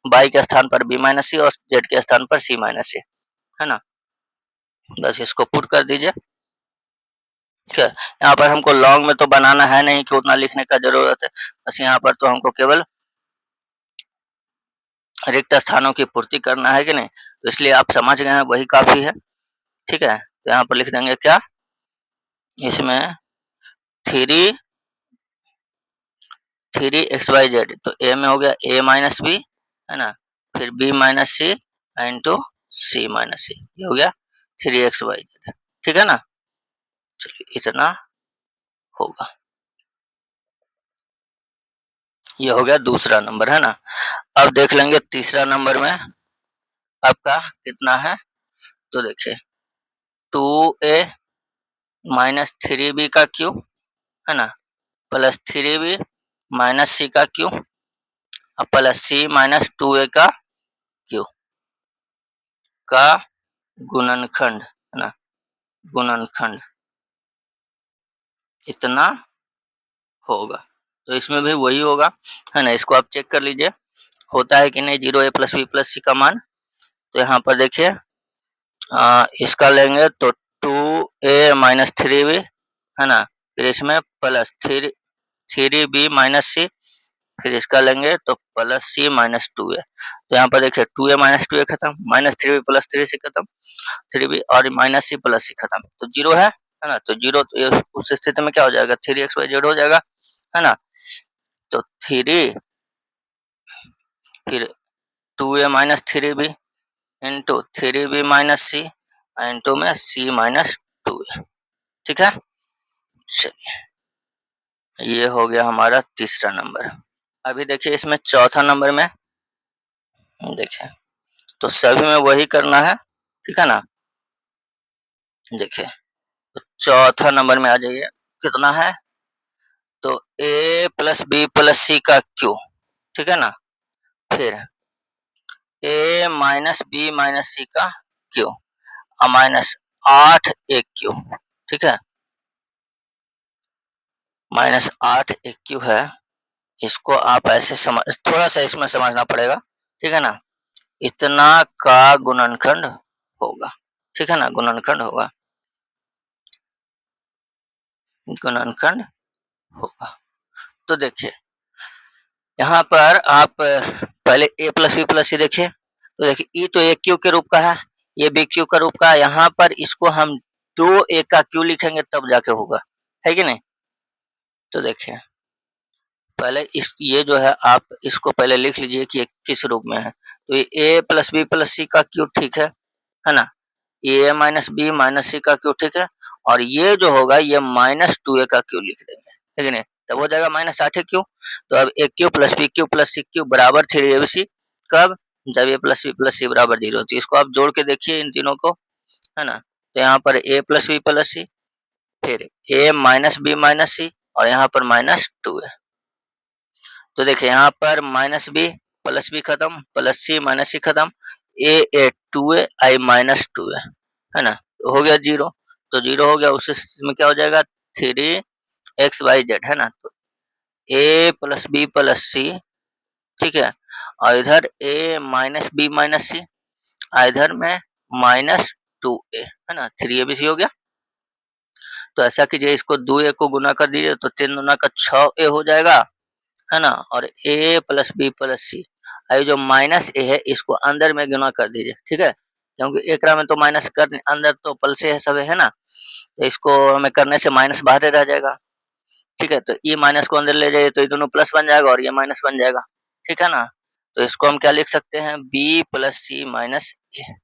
A: वाई के स्थान पर b माइनस सी और z के स्थान पर c माइनस ए, है ना। बस इसको पुट कर दीजिए। ठीक है, यहाँ पर हमको लॉन्ग में तो बनाना है नहीं कि उतना लिखने का जरूरत है, बस यहाँ पर तो हमको केवल रिक्त स्थानों की पूर्ति करना है कि नहीं, तो इसलिए आप समझ गए हैं वही काफी है। ठीक है, तो यहाँ पर लिख देंगे क्या, इसमें three three x y z, तो ए में हो गया ए माइनस बी, है ना, फिर बी माइनस सी इंटू सी माइनस सी, ये हो गया थ्री एक्स वाई जेड। ठीक है ना, चलिए इतना होगा, ये हो गया दूसरा नंबर, है ना। अब देख लेंगे तीसरा नंबर में आपका कितना है, तो देखिए टू ए माइनस थ्री बी का क्यू, है ना, plus three B minus c का क्यू और plus C minus two a का क्यू का गुणनखंड, है ना, गुणनखंड इतना होगा। तो इसमें भी वही होगा, है ना, इसको आप चेक कर लीजिए होता है कि नहीं zero A plus B plus C का मान। तो यहाँ पर देखिए इसका लेंगे तो टू ए माइनस थ्री बी, है ना, फिर इसमें plus three three B minus C, फिर इसका लेंगे तो plus C minus two A. तो यहाँ पर देखिए two A minus two A खत्म, minus three B plus three C खत्म, थ्री बी और माइनस सी प्लस सी खत्म, तो जीरो है ना, तो जीरो, तो उस स्थिति में क्या हो जाएगा, थ्री एक्स वाई जेड हो जाएगा, है ना। तो थ्री फिर टू ए minus three b into three B minus c into में सी माइनस टू ए। ठीक है, चलिए ये हो गया हमारा तीसरा नंबर। अभी देखिए इसमें चौथा नंबर में देखिए, तो सभी में वही करना है, ठीक है ना। देखिए तो चौथा नंबर में आ जाइए, कितना है, तो A plus B plus C का क्यू, ठीक है ना, फिर ए माइनस बी माइनस सी का क्यू माइनस 8 ए क्यू, ठीक है, माइनस 8 ए क्यू है। इसको आप ऐसे समझ, थोड़ा सा इसमें समझना पड़ेगा, ठीक है ना, इतना का गुणनखंड होगा, ठीक है ना, गुणनखंड होगा, गुणनखंड होगा। तो देखिए यहाँ पर आप पहले ए प्लस बी प्लस सी देखिए, तो देखिए ई तो ए क्यू के रूप का है, ये बी क्यू का रूप का है, यहाँ पर इसको हम दो ए का क्यू लिखेंगे तब जाके होगा, है कि नहीं। तो देखिए पहले इस ये जो है आप इसको पहले लिख लीजिए कि ये किस रूप में है, तो ये ए प्लस बी प्लस सी का क्यू, ठीक है ना, A minus B minus c का क्यू, ठीक है, और ये जो होगा ये माइनस टू ए का क्यू लिख देंगे, है कि नहीं, तब हो जाएगा माइनस 8 क्यू। तो अब A cube plus B cube plus C cube बराबर 3 ए बी सी, कब, जब A plus B plus C बराबर 0, तो इसको आप जोड़ के देखिए इन तीनों को, है ना, तो यहाँ पर ए प्लस बी प्लस सी, फिर ए माइनस बी माइनस सी, और यहाँ पर माइनस टू ए। तो देखिए यहाँ पर माइनस बी प्लस बी खत्म, प्लस सी माइनस सी खत्म, A two A I minus two है ना, तो हो गया 0, तो 0 हो गया, उस स्थिति में क्या हो जाएगा 3 XY Z, है ना, तो ए प्लस बी प्लस सी, ठीक है, और इधर ए माइनस बी माइनस सी, इधर में माइनस टू ए, है ना, 3 ABC हो गया। तो ऐसा कीजिए इसको 2 ए को गुना कर दीजिए, तो 3 गुना का 6 ए हो जाएगा, है ना, और ए प्लस बी प्लस सी, ये जो माइनस ए है इसको अंदर में गुना कर दीजिए, ठीक है, क्योंकि एकरा में तो माइनस कर अंदर तो पल से है सब, है ना, तो इसको हमें करने से माइनस बाहर रह जाएगा, ठीक है, तो ये माइनस को अंदर ले जाइए तो ये दोनों प्लस बन जाएगा और ये माइनस बन जाएगा, ठीक है ना, तो इसको हम क्या लिख सकते हैं, बी प्लस सी माइनस ए,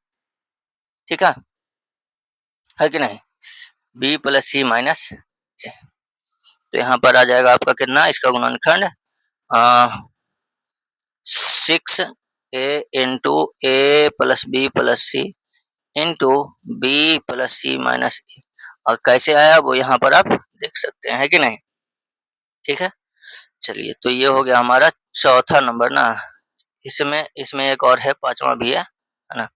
A: ठीक है कि नहीं, बी प्लस सी माइनस ए, तो यहाँ पर आ जाएगा आपका कितना, इसका गुणनखंड 6 ए into a plus B plus C into b plus C minus ए, और कैसे आया वो यहाँ पर आप देख सकते हैं, है कि नहीं, ठीक है। चलिए तो ये हो गया हमारा चौथा नंबर ना, इसमें इसमें एक और है, पांचवा भी है ना,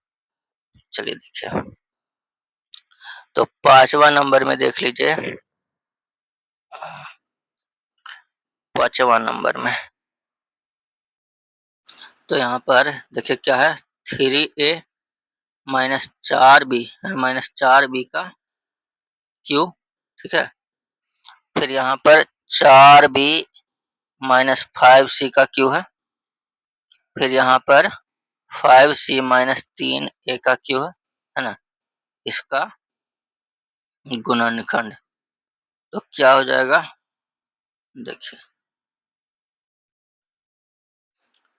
A: चलिए देखिए, तो पांचवा नंबर में देख लीजिए, पांचवा नंबर में तो यहाँ पर देखिए क्या है, 3A minus 4B minus 4B का क्यू, ठीक है, फिर यहाँ पर 4B माइनस 5C का क्यू फिर यहाँ पर 5C माइनस 3A का क्यू है ना, इसका गुणनखंड, तो क्या हो जाएगा, देखिए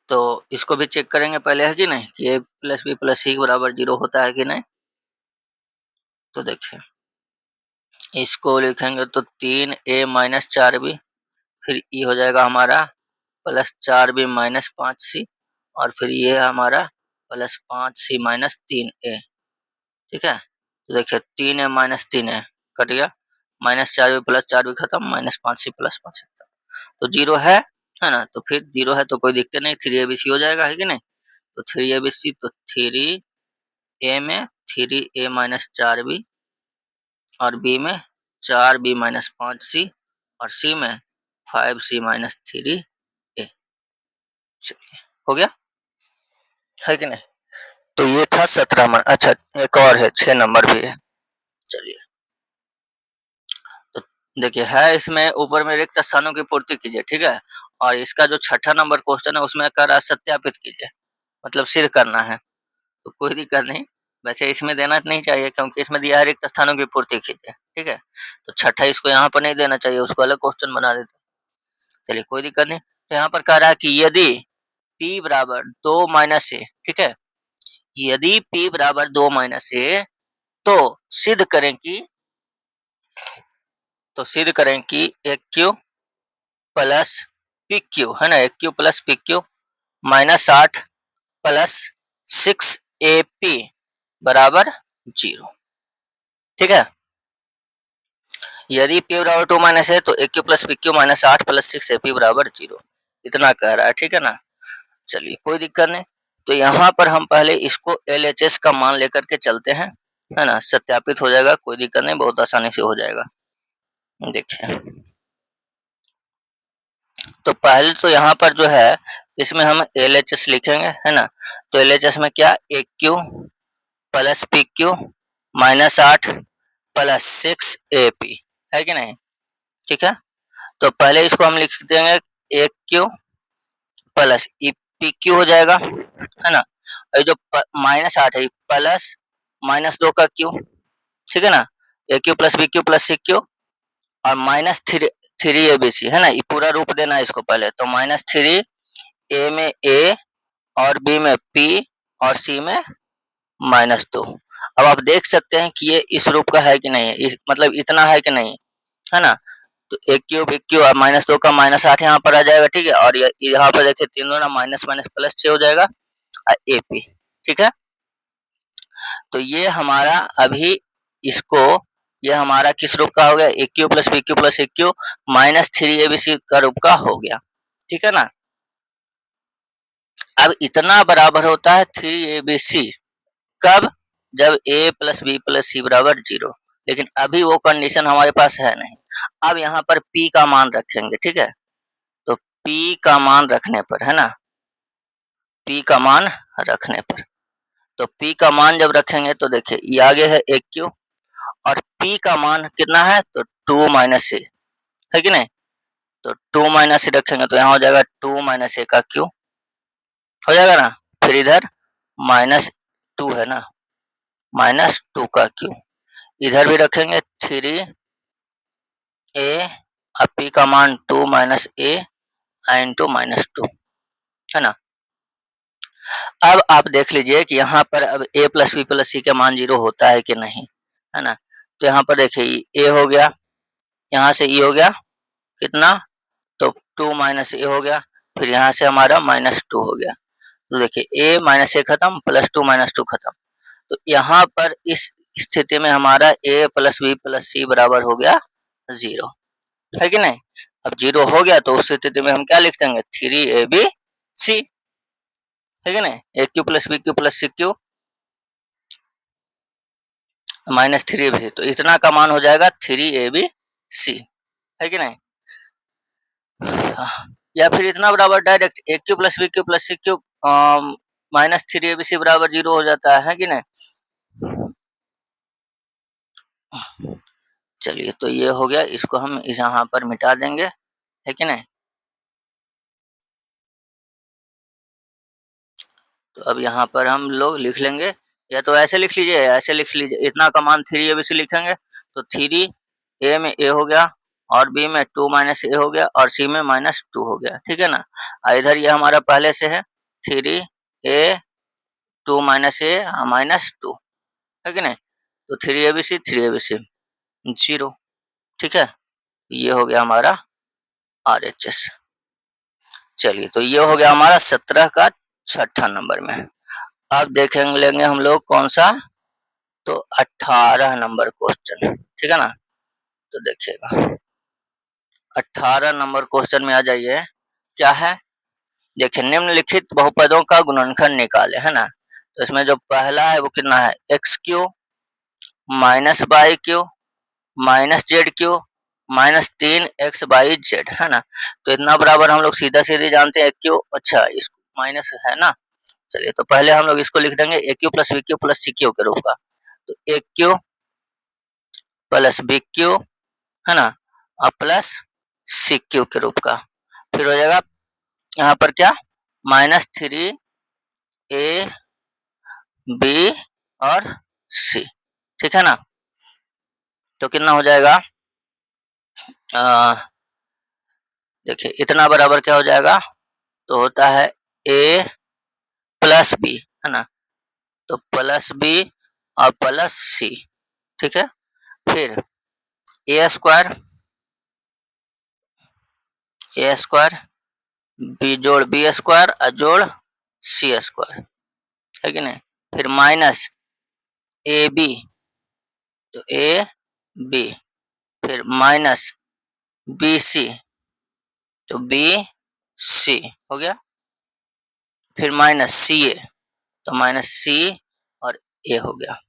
A: तो इसको भी चेक करेंगे पहले, है कि नहीं, कि ए प्लस बी प्लस सी बराबर 0 होता है कि नहीं। तो देखिए इसको लिखेंगे तो 3A माइनस 4B, फिर ये हो जाएगा हमारा प्लस 4B माइनस 5C, और फिर ये हमारा प्लस 5C माइनस 3A, ठीक है, तो देखिए 3A माइनस 3A कट गया, माइनस 4B प्लस 4B खत्म, माइनस 5C प्लस 5 खत्म, तो 0 है ना, तो फिर 0 है तो कोई दिक्कत नहीं, 3ABC हो जाएगा, है कि नहीं, तो 3ABC, तो 3A में 3A माइनस 4B, और B में 4B माइनस 5C, और C में 5C माइनस 3A, चलिए हो गया, है कि नहीं। तो ये था 17 नंबर। अच्छा एक और है, 6 नंबर भी है, चलिए तो देखिए है इसमें ऊपर में रिक्त स्थानों की पूर्ति कीजिए, ठीक है, और इसका जो छठा नंबर क्वेश्चन है उसमें कर सत्यापित कीजिए, मतलब सिद्ध करना है, तो कोई दिक्कत नहीं, वैसे इसमें देना नहीं चाहिए क्योंकि इसमें दिया है रिक्त स्थानों की पूर्ति कीजिए, ठीक है, तो छठा इसको यहाँ पर नहीं देना चाहिए, उसको अलग क्वेश्चन बना देते, चलिए कोई दिक्कत नहीं। तो यहाँ पर कह रहा है कि यदि p बराबर 2 माइनस ए, ठीक है, यदि p बराबर 2 माइनस ए, तो सिद्ध करें कि, तो सिद्ध करें कि एक क्यू प्लस पी क्यू, है ना, एक cube plus P cube minus 8 plus 6 A P बराबर 0, ठीक है। यदि p बराबर 2 माइनस है तो A cube plus B cube minus 8 plus 6 A P बराबर 0, इतना कह रहा है, ठीक है ना। चलिए कोई दिक्कत नहीं। तो यहाँ पर हम पहले इसको LHS का मान लेकर के चलते हैं, है ना, सत्यापित हो जाएगा, कोई दिक्कत नहीं, बहुत आसानी से हो जाएगा। देखिए तो पहले तो यहाँ पर जो है इसमें हम LHS लिखेंगे, है ना। तो LHS में क्या, A cube plus P cube minus 8 plus 6 A P, है कि नहीं, ठीक है। तो पहले इसको हम लिख देंगे A cube plus E P cube हो जाएगा, है ना। और जो माइनस 8 है प्लस माइनस 2 का क्यू, ठीक है ना, A cube plus B cube plus C cube और minus three A B C, है ना, ये पूरा रूप देना है इसको पहले। तो माइनस 3 ए में ए और बी में पी और सी में माइनस 2। अब आप देख सकते हैं कि ये इस रूप का है कि नहीं है, मतलब इतना है कि नहीं, है ना। तो ए क्यूब ए क्यू और माइनस 2 का माइनस 8 यहाँ पर आ जाएगा, ठीक है। और यहाँ पर देखिए 3 दूना माइनस माइनस प्लस 6 हो जाएगा ए पी, ठीक है। तो ये हमारा अभी इसको, ये हमारा किस रूप का हो गया, A cube plus B cube plus A cube minus 3 A B C का रूप का हो गया, ठीक है ना। अब इतना बराबर होता है 3 ABC, कब, जब a plus B plus C बराबर 0। लेकिन अभी वो कंडीशन हमारे पास है नहीं। अब यहाँ पर p का मान रखेंगे, ठीक है। तो p का मान रखने पर, है ना, p का मान रखने पर, तो p का मान जब रखेंगे तो देखिए ये आगे है ए क्यू और p का मान कितना है, तो 2 माइनस ए, है कि नहीं। तो 2 माइनस ए रखेंगे तो यहाँ हो जाएगा 2 माइनस ए का क्यू, हो जाएगा ना। फिर इधर माइनस 2 है ना, माइनस 2 का क्यू, इधर भी रखेंगे 3 ए और पी का मान 2 माइनस ए इंटू माइनस 2, है ना। अब आप देख लीजिए कि यहाँ पर अब ए प्लस बी प्लस सी का मान 0 होता है कि नहीं, है ना। तो यहाँ पर देखिए ए हो गया, यहाँ से ई हो गया कितना, तो 2 माइनस ए हो गया, फिर यहाँ से हमारा माइनस 2 हो गया। तो देखिए ए माइनस ए खत्म, प्लस 2 माइनस 2 खत्म। तो यहाँ पर इस स्थिति में हमारा ए प्लस बी प्लस सी बराबर हो गया 0, है कि नहीं। अब 0 हो गया तो उस स्थिति में हम क्या लिख देंगे, 3ABC, है कि नहीं, A cube plus B cube plus C cube minus 3 तो इतना का मान हो जाएगा 3ABC, है कि नहीं। या फिर इतना बराबर direct A cube plus B cube plus C cube minus 3ABC बराबर 0 हो जाता है कि नहीं। चलिए तो ये हो गया, इसको हम इस यहाँ पर मिटा देंगे, है कि नहीं। तो अब यहाँ पर हम लोग लिख लेंगे, या तो ऐसे लिख लीजिए, ऐसे लिख लीजिए, इतना का मान 3ABC लिखेंगे तो 3 ए में ए हो गया और बी में 2 माइनस ए हो गया और सी में माइनस 2 हो गया, ठीक है ना। इधर ये हमारा पहले से है 3 ए 2 माइनस ए माइनस 2, है कि नहीं। तो 3ABC 0, ठीक है। ये हो गया हमारा RHS। चलिए तो ये हो गया हमारा 17 का छठा नंबर में। अब देखेंगे लेंगे हम लोग कौन सा, तो 18 नंबर क्वेश्चन, ठीक है ना। तो देखिएगा 18 नंबर क्वेश्चन में आ जाइए, क्या है, देखिए निम्नलिखित बहुपदों का गुणनखंड निकाले, है ना। तो इसमें जो पहला है वो कितना है, x cube minus y cube minus z cube minus 3x/z, है ना। तो इतना बराबर हम लोग सीधा सीधे जानते हैं क्यू, अच्छा इसको माइनस है ना। चलिए तो पहले हम लोग इसको लिख देंगे A cube plus B cube plus C cube के रूप का। तो A cube plus B cube, है ना, और प्लस सी क्यू के रूप का। फिर हो जाएगा यहाँ पर क्या, -3 ए बी और सी, ठीक है ना। तो कितना हो जाएगा, देखिए इतना बराबर क्या हो जाएगा, तो होता है ए प्लस बी, है ना। तो प्लस बी और प्लस सी, ठीक है। फिर ए स्क्वायर बी जोड़ बी स्क्वायर और जोड़ सी स्क्वायर, है कि नहीं। फिर माइनस ए बी तो ए बी, फिर माइनस बी सी, तो बी सी हो गया, फिर माइनस सी ए, तो माइनस सी और ए हो गया।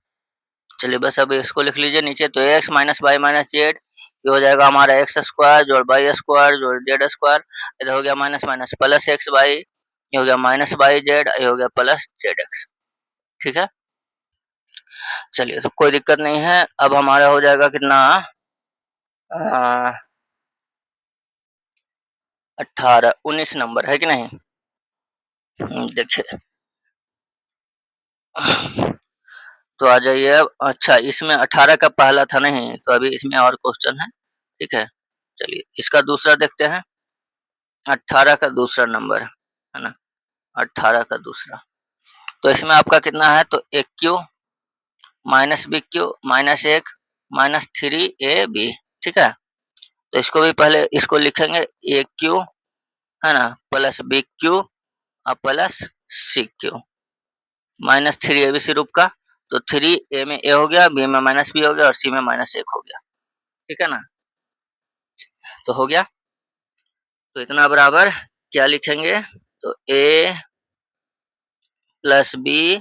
A: चलिए बस अब इसको लिख लीजिए नीचे, तो x minus y minus z, ये हो जाएगा हमारा एक्स स्क्वायर जोड़ वाई स्क्वायर जोड़ जेड स्क्वायर, इधर हो गया minus minus plus x y, ये हो गया माइनस वाई जेड, ये हो गया प्लस जेड एक्स। ठीक है, चलिए तो कोई दिक्कत नहीं है। अब हमारा हो जाएगा कितना, 18 19 नंबर है कि नहीं। देखिए तो आ जाइए अब। अच्छा, इसमें 18 का पहला था नहीं, तो अभी इसमें और क्वेश्चन है। ठीक है, चलिए इसका दूसरा देखते हैं। 18 का दूसरा नंबर है ना, 18 का दूसरा, तो इसमें आपका कितना है, तो a cube minus B cube minus a minus 3ab। ठीक है, तो इसको भी पहले इसको लिखेंगे ए क्यू है ना प्लस बी क्यू और प्लस सी क्यू माइनस 3ab सी रूप का, तो 3a में ए हो गया, बी में माइनस बी हो गया और सी में माइनस एक हो गया। ठीक है ना, तो हो गया। तो इतना बराबर क्या लिखेंगे, तो ए प्लस बी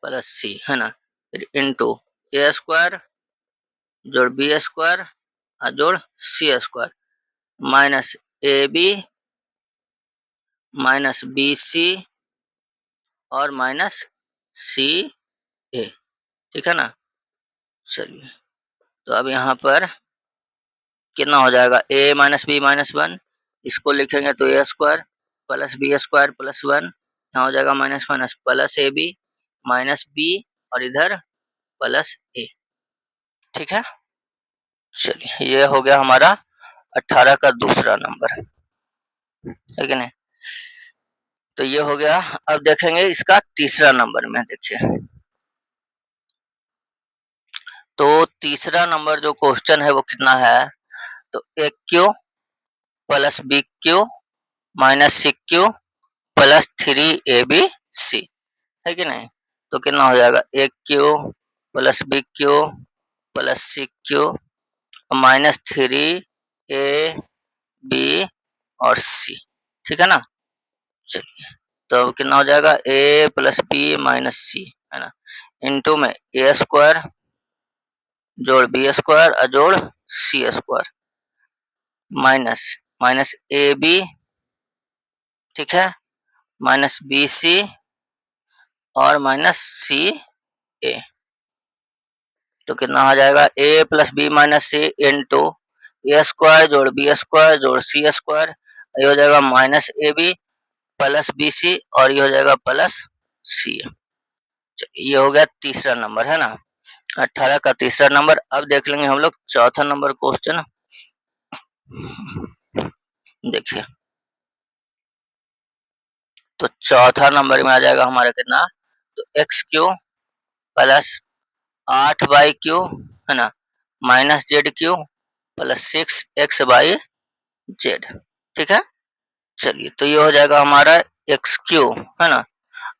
A: प्लस सी है ना, फिर इंटू ए स्क्वायर जोड़ बी स्क्वायर और जोड़ सी square minus A B minus B सी और माइनस सी ए। ठीक है ना, चलिए तो अब यहाँ पर कितना हो जाएगा, A minus B minus one, इसको लिखेंगे तो A square plus B square plus one, यहाँ हो जाएगा minus minus plus A B minus B और इधर प्लस ए। ठीक है, चलिए ये हो गया हमारा 18 का दूसरा नंबर है कि नहीं। तो ये हो गया। अब देखेंगे इसका तीसरा नंबर में। देखिए तो तीसरा नंबर जो क्वेश्चन है वो कितना है, तो A cube plus B cube minus C cube plus 3ab C है कि नहीं। तो कितना हो जाएगा, A cube plus B cube plus C cube minus 3ab और सी। ठीक है ना, चलिए तो अब कितना हो जाएगा, ए प्लस बी माइनस सी है ना, इंटू में ए स्क्वायर जोड़ बी स्क्वायर और जोड़ सी स्क्वायर माइनस माइनस ए बी, ठीक है, माइनस बी सी और माइनस सी ए। तो कितना हो जाएगा, ए plus B minus c into ए स्क्वायर जोड़ बी स्क्वायर जोड़ सी स्क्वायर, ये हो जाएगा minus A B plus B C और ये हो जाएगा प्लस सी। ये हो गया तीसरा नंबर है ना, 18 का तीसरा नंबर। अब देख लेंगे हम लोग चौथा नंबर क्वेश्चन। देखिए तो चौथा नंबर में आ जाएगा हमारा कितना, तो x cube plus 8y Q है ना minus z Q plus 6x by Z. ठीक है, चलिए तो ये हो जाएगा हमारा एक्स क्यू है ना,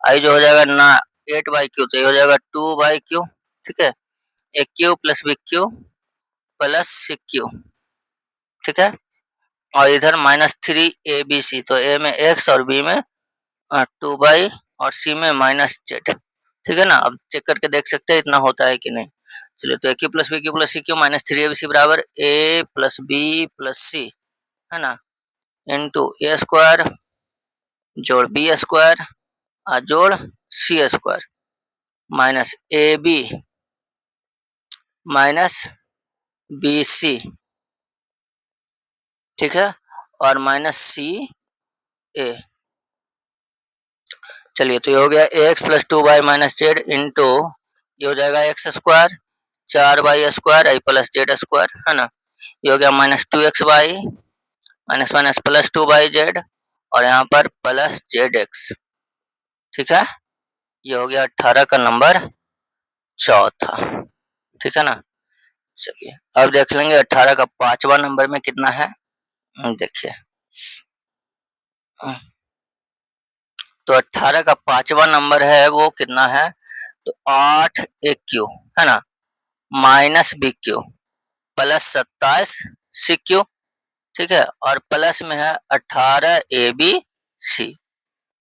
A: आई जो हो जाएगा ना 8y क्यू, तो ये हो जाएगा 2y क्यू। ठीक है, A cube plus B cube plus C cube. ठीक है, और इधर माइनस 3ab सी, तो ए में एक्स और बी में 2y और सी में माइनस जेड। ठीक है ना, अब चेक करके देख सकते हैं इतना होता है कि नहीं। चलिए तो A cube plus B cube plus C cube minus 3ab C बराबर ए प्लस बी प्लस सी है ना, इंटू ए स्क्वायर जोड़ बी स्क्वायर और जोड़ सी square minus A B minus B C. ठीक है, और माइनस सी ए। चलिए तो ये हो गया x plus 2y minus Z into ये हो जाएगा X square 4y square plus Z square है ना, ये हो गया minus 2x y minus minus plus 2y z और यहाँ पर प्लस जेड एक्स। ठीक है, ये हो गया 18 का नंबर चौथा। ठीक है ना, चलिए अब देख लेंगे 18 का पांचवा नंबर में कितना है। देखिए तो 18 का पांचवा नंबर है वो कितना है, तो 8 ए क्यू है ना minus B cube plus 27 c cube, ठीक है, और प्लस में है 18 ए बी सी।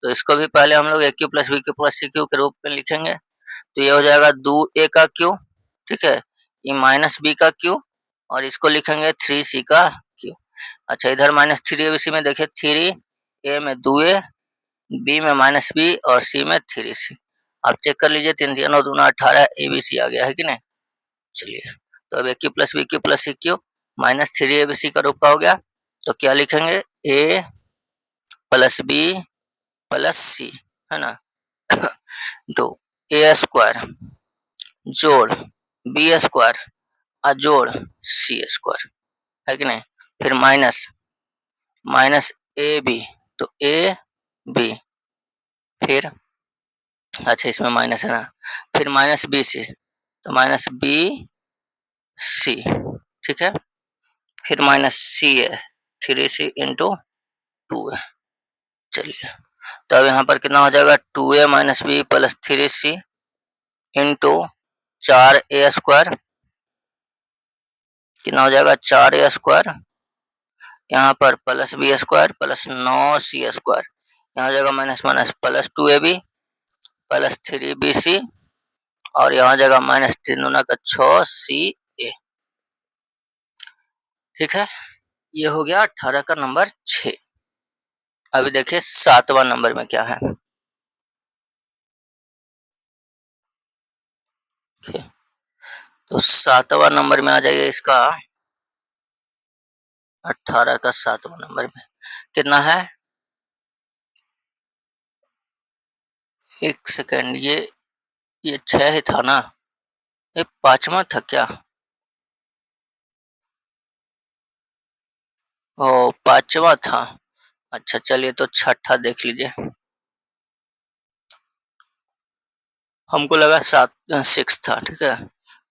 A: तो इसको भी पहले हम लोग A cube plus B cube plus C cube के रूप में लिखेंगे। तो ये हो जाएगा 2 ए का क्यू, ठीक है, ये माइनस बी का क्यू, और इसको लिखेंगे 3 सी का क्यू। अच्छा, इधर माइनस 3 ए बी सी में देखिए 3 ए में 2 ए, बी में माइनस बी और सी में 3 सी। आप चेक कर लीजिए, 3 3 9 18 ए बी सी आ गया है कि नहीं। चलिए, तो अब A cube plus B cube plus C cube minus 3 A B C का रूप का हो गया। तो क्या लिखेंगे, ए प्लस बी प्लस सी, है ना। तो ए स्क्वायर जोड़ बी स्क्वायर जोड़ सी स्क्वायर, है कि नहीं। फिर माइनस माइनस ए बी, तो ए बी, फिर अच्छा इसमें माइनस है ना, फिर माइनस बी सी, तो माइनस बी सी, ठीक है, फिर माइनस सी है 3 सी इंटू 2 है। चलिए, तो अब यहाँ पर कितना हो जाएगा, 2 a minus B plus 3 c into 4 a square, कितना हो जाएगा 4 ए स्क्वायर, यहाँ पर plus B square plus 9 c square, यहाँ हो जाएगा minus minus plus 2 a B plus 3 b सी, और यहाँ हो जाएगा माइनस 3 दूना का 6 सी ए, ठीक है। ये हो गया 18 का नंबर 6। अभी देखिए 7वां नंबर में क्या है। तो 7वां नंबर में आ जाइए इसका, 18 का 7वां नंबर में कितना है, एक सेकंड, ये 6 ही था ना, ये 5वां था क्या। ओ 5वां था, अच्छा चलिए, तो छठा देख लीजिए, हमको लगा 6 था, ठीक है।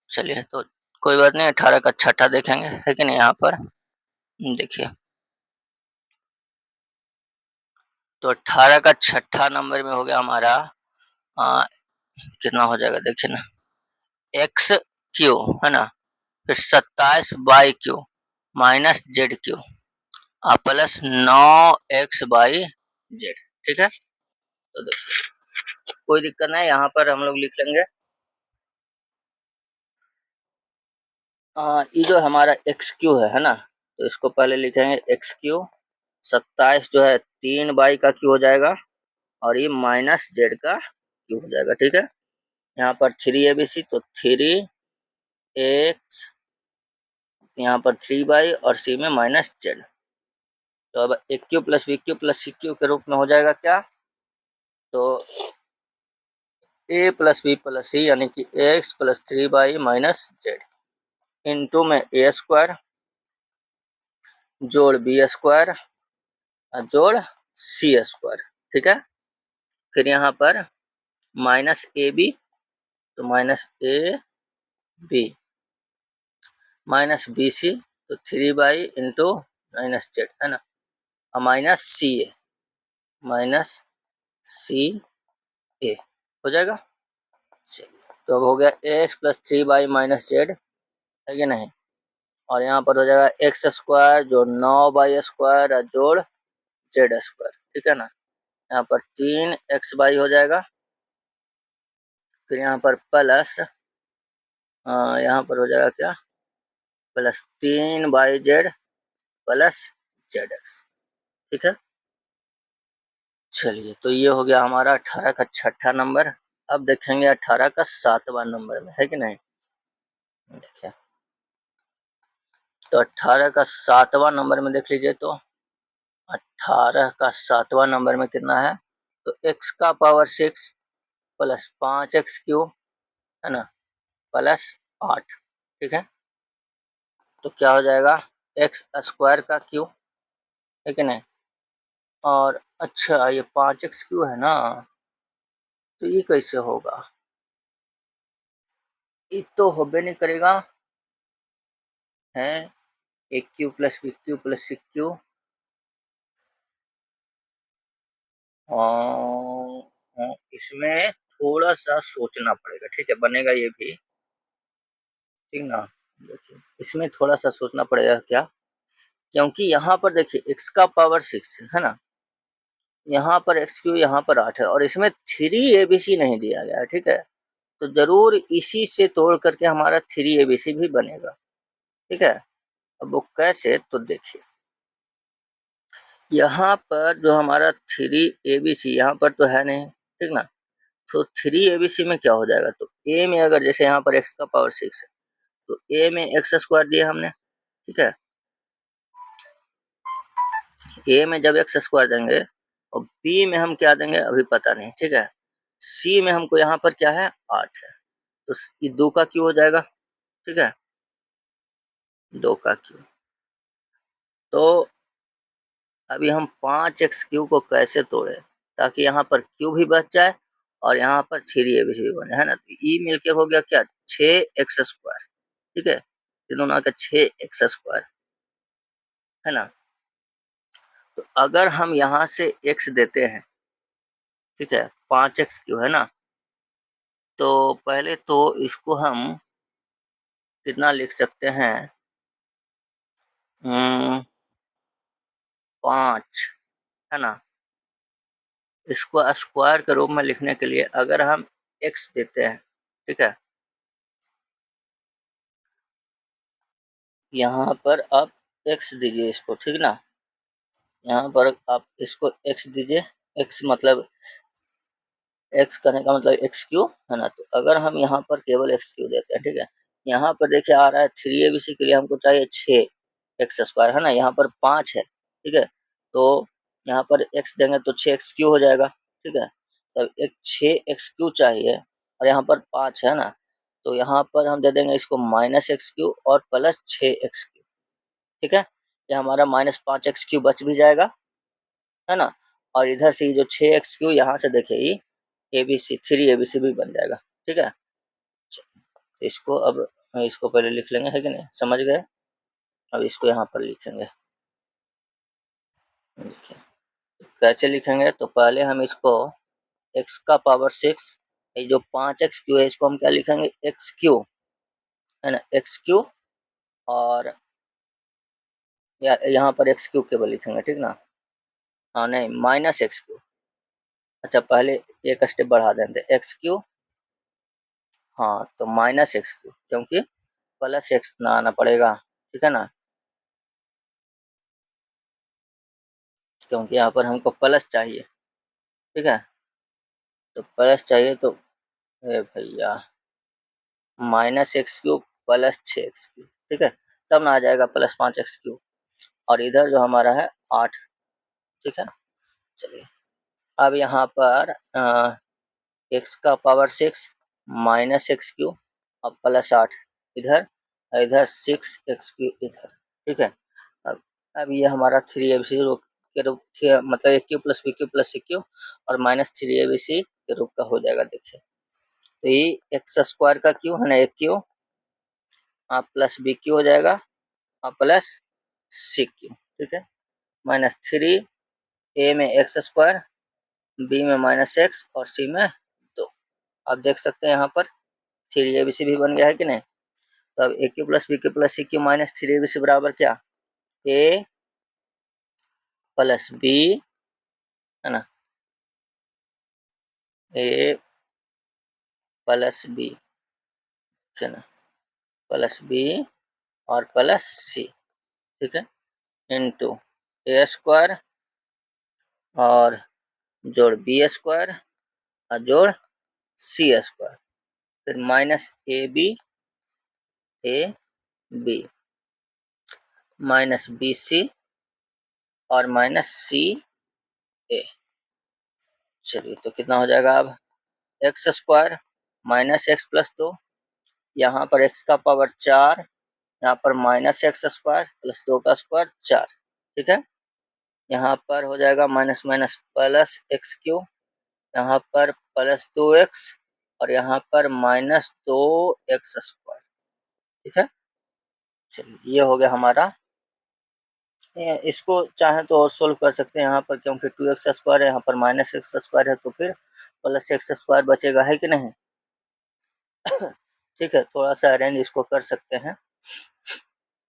A: चलिए, तो कोई बात नहीं, 18 का छठा देखेंगे, है कि नहीं। यहाँ पर देखिए, तो 18 का छठा नंबर में हो गया हमारा आ, कितना हो जाएगा देखिए ना, एक्स क्यू, है ना, फिर 27 by Q minus z Q plus 9 x by Z, ठीक है। तो देखिए, कोई दिक्कत नहीं, यहाँ पर हम लोग लिख लेंगे ये जो हमारा एक्स क्यू है ना, तो इसको पहले लिखेंगे एक्स क्यू, 27 जो है 3 बाई का क्यू हो जाएगा, और ये माइनस जेड का क्यू हो जाएगा, ठीक है। यहाँ पर 3 ए बी सी, तो 3 एक्स, यहाँ पर 3 बाई और सी में माइनस जेड। तो अब A cube plus B cube plus C cube के रूप में हो जाएगा क्या, तो A plus B plus C यानी कि X plus 3 Y minus Z into में ए स्क्वायर जोड़ बी स्क्वायर जोड़ सी स्क्वायर, ठीक है। फिर यहाँ पर माइनस ए बी, तो minus A B minus B C, तो 3 बाई इंटू माइनस जेड, है ना, और माइनस सी ए माइनस सी ए हो जाएगा। चलिए, तो अब हो गया x plus 3 Y minus Z, है कि नहीं, और यहाँ पर हो जाएगा एक्स स्क्वायर जो 9 बाई स्क्वायर जोड़ जेड स्क्वायर, ठीक है ना। यहाँ पर 3 एक्स बाई हो जाएगा, फिर यहाँ पर प्लस यहाँ पर हो जाएगा क्या, plus 3 by Z plus z x, ठीक है। चलिए, तो ये हो गया हमारा 18 का छठा नंबर। अब देखेंगे 18 का 7वां नंबर में, है कि नहीं। देखिए, तो 18 का 7वां नंबर में देख लीजिए, तो 18 का 7वां नंबर में कितना है, तो x का पावर 6 प्लस 5 एक्स क्यू, है ना, प्लस 8, ठीक है। तो क्या हो जाएगा, एक्स स्क्वायर का क्यू, है कि नहीं, और अच्छा ये 5 एक्स क्यू है ना, तो ये कैसे होगा, ये तो होबे नहीं करेगा, है A cube plus B cube plus C cube, इसमें थोड़ा सा सोचना पड़ेगा, ठीक है, बनेगा ये भी। ठीक ना। देखिए इसमें थोड़ा सा सोचना पड़ेगा क्या, क्योंकि यहाँ पर देखिए x का पावर 6 है ना, यहाँ पर एक्स क्यू, यहाँ पर 8 है और इसमें 3 ABC नहीं दिया गया है, ठीक है। तो जरूर इसी से तोड़ करके हमारा 3 ABC भी बनेगा, ठीक है। अब वो कैसे, तो देखिए यहाँ पर जो हमारा 3 ABC यहाँ पर तो है नहीं, ठीक ना। तो 3 ABC में क्या हो जाएगा, तो ए में अगर जैसे यहाँ पर एक्स का पावर 6 है तो ए में एक्स स्क्वायर दिया हमने, ठीक है। ए में जब एक्स स्क्वायर देंगे और बी में हम क्या देंगे अभी पता नहीं, ठीक है। सी में हमको यहाँ पर क्या है 8 है, तो ये 2 का क्यू हो जाएगा, ठीक है, 2 का क्यू। तो अभी हम 5x³ को कैसे तोड़े ताकि यहाँ पर क्यू भी बच जाए और यहाँ पर 3ABC भी बने, है ना। तो ई मिलके हो गया क्या 6x², ठीक है, तीनों ना का 6x², है ना। तो अगर हम यहाँ से x देते हैं, ठीक है, 5x³ है ना, तो पहले तो इसको हम कितना लिख सकते हैं, 5, है ना। इसको स्क्वायर के रूप में लिखने के लिए अगर हम x देते हैं, ठीक है, यहाँ पर आप x दीजिए इसको, ठीक ना। यहाँ पर आप इसको x दीजिए, x मतलब x करने का मतलब x³ है ना। तो अगर हम यहाँ पर केवल x³ देते हैं, ठीक है, यहाँ पर देखिए आ रहा है 3ABC के लिए हमको चाहिए 6x² है ना, यहाँ पर 5 है, ठीक है। तो यहाँ पर x देंगे तो 6x³ हो जाएगा, ठीक है। तब एक 6x³ चाहिए और यहाँ पर 5 है ना, तो यहाँ पर हम दे देंगे इसको -x³ और +6x³, ठीक है। ये हमारा -5x³ बच भी जाएगा, है ना। और इधर से जो 6x³ यहाँ से देखिए ABC 3ABC भी बन जाएगा, ठीक है। इसको अब इसको पहले लिख लेंगे, है कि नहीं, समझ गए। अब इसको यहाँ पर लिखेंगे, देखिए कैसे लिखेंगे, तो पहले हम इसको x का पावर 6, ये जो 5x³ है इसको हम क्या लिखेंगे x³ है ना, x³ और यहाँ पर x³ केवल लिखेंगे, ठीक ना। हाँ नहीं -x³, अच्छा पहले एक स्टेप बढ़ा देंगे x³, हाँ तो -x³ क्योंकि +x ना आना पड़ेगा, ठीक है ना, क्योंकि यहाँ पर हमको प्लस चाहिए, ठीक है। तो प्लस चाहिए तो भैया -x³ +6x³, ठीक है, तब ना आ जाएगा +5x³ और इधर जो हमारा है 8, ठीक है। चलिए अब यहाँ पर x का पावर 6 -x³ और +8 इधर, इधर 6x³ इधर, ठीक है। अब ये हमारा 3ABC के रूप मतलब AQ + BQ + CQ और -3ABC के रूप का हो जाएगा, देखिए। तो ये x² का क्यू है ना AQ प्लस BQ हो जाएगा और प्लस CQ, ठीक है। -3 A में x², B में -x और C में 2। आप देख सकते हैं यहाँ पर 3ABC भी बन गया है कि नहीं। तो अब AQ + BQ + CQ -3ABC बराबर क्या, A + B, है ना, A + B, है ना, +B और +C, ठीक है, इनटू A² और जोड़ B² और जोड़ C², फिर -AB -BC और -CA। चलिए तो कितना हो जाएगा अब x² -x + 2, यहाँ पर x का पावर 4, यहाँ पर -x² + 2 का स्क्वायर 4, ठीक है। यहाँ पर हो जाएगा माइनस माइनस +x³, यहाँ पर +2x और यहाँ पर -2x², ठीक है। चलिए ये हो गया हमारा, इसको चाहे तो और सोल्व कर सकते हैं यहाँ पर, क्योंकि 2x² है, यहाँ पर -x² है, तो फिर +x² बचेगा, है कि नहीं। ठीक है, थोड़ा सा अरेंज इसको कर सकते हैं।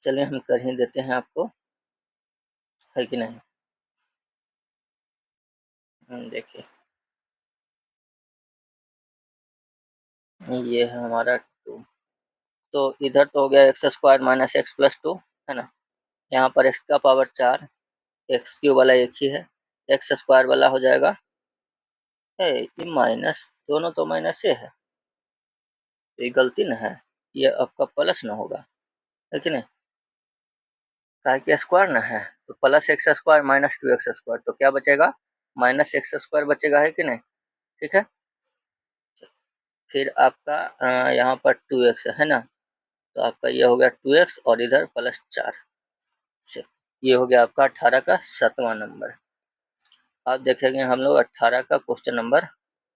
A: चलिए हम कर ही देते हैं आपको, है कि नहीं। देखिए ये है हमारा 2। तो इधर तो हो गया x square minus x plus 2, है ना। यहाँ पर एक्स का पावर 4, एक्स क्यूब वाला एक ही है, एक्स स्क्वायर वाला हो जाएगा है ये माइनस, दोनों तो माइनस से है, तो ये गलती न है, ये आपका प्लस न होगा, है कि नहीं। काहे कि स्क्वायर न है, तो plus x square minus 2x square, तो क्या बचेगा, माइनस एक्स स्क्वायर बचेगा, है कि नहीं। ठीक है, फिर आपका यहाँ पर 2x है ना, तो आपका ये हो गया 2x और इधर प्लस 4 से, ये हो गया आपका 18 का 7वां नंबर। अब देखेंगे हम लोग 18 का क्वेश्चन नंबर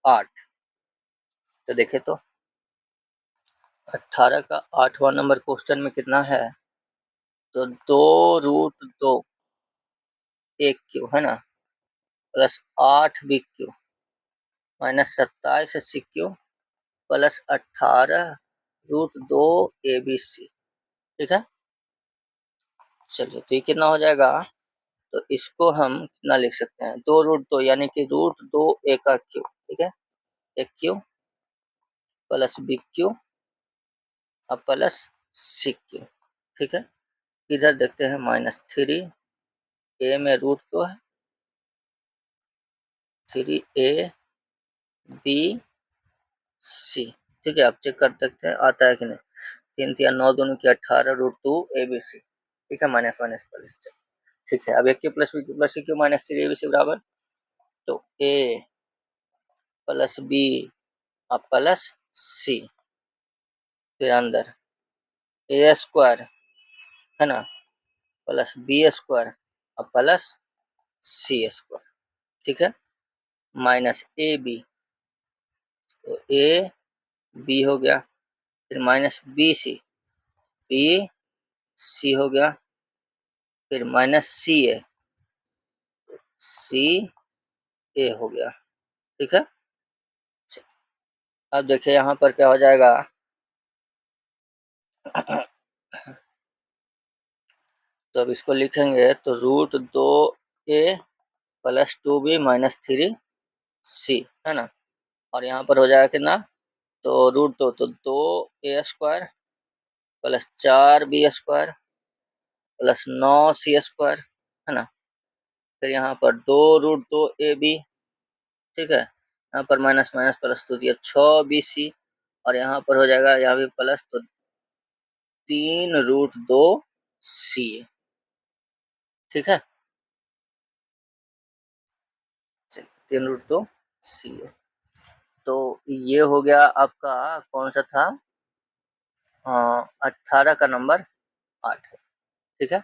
A: 8। तो देखे तो 18 का 8वां नंबर क्वेश्चन में कितना है, तो 2√2 एक क्यू है ना, plus 8b³ minus 27c³ plus 18√2 ABC। ठीक है, चलिए तो ये कितना हो जाएगा, तो इसको हम कितना लिख सकते हैं, 2√2 यानी कि √2 का क्यू। ठीक है, एक क्यू प्लस b³ और प्लस c³। ठीक है, इधर देखते हैं -3, a में √2 है, 3a b c। ठीक है, आप चेक कर सकते हैं आता है कि नहीं, 3 3 9 दोनों की 18√2 ABC। ठीक है, माइनस माइनस प्लस। ठीक है, अब a cube plus B cube plus C cube minus 3ABC बराबर, तो a प्लस b और प्लस c, फिर अंदर a स्क्वायर है ना, प्लस b स्क्वायर और प्लस c स्क्वायर। ठीक है, माइनस ए बी, तो ए बी हो गया, फिर माइनस बी सी हो गया, फिर माइनस सी ए हो गया। ठीक है, अब देखिए यहाँ पर क्या हो जाएगा, तो अब इसको लिखेंगे तो √2a plus 2b minus 3c है ना, और यहाँ पर हो जाएगा कितना, तो √2 तो 2a square plus 4b² plus 9c² है ना, फिर यहाँ पर 2√2ab। ठीक है, यहाँ पर माइनस माइनस प्लस तो दिया 6bc, और यहाँ पर हो जाएगा यहाँ भी प्लस, तो 3√2c। ठीक है, 3√2c। तो ये हो गया आपका कौन सा था, 18 का नंबर 8 है। ठीक है,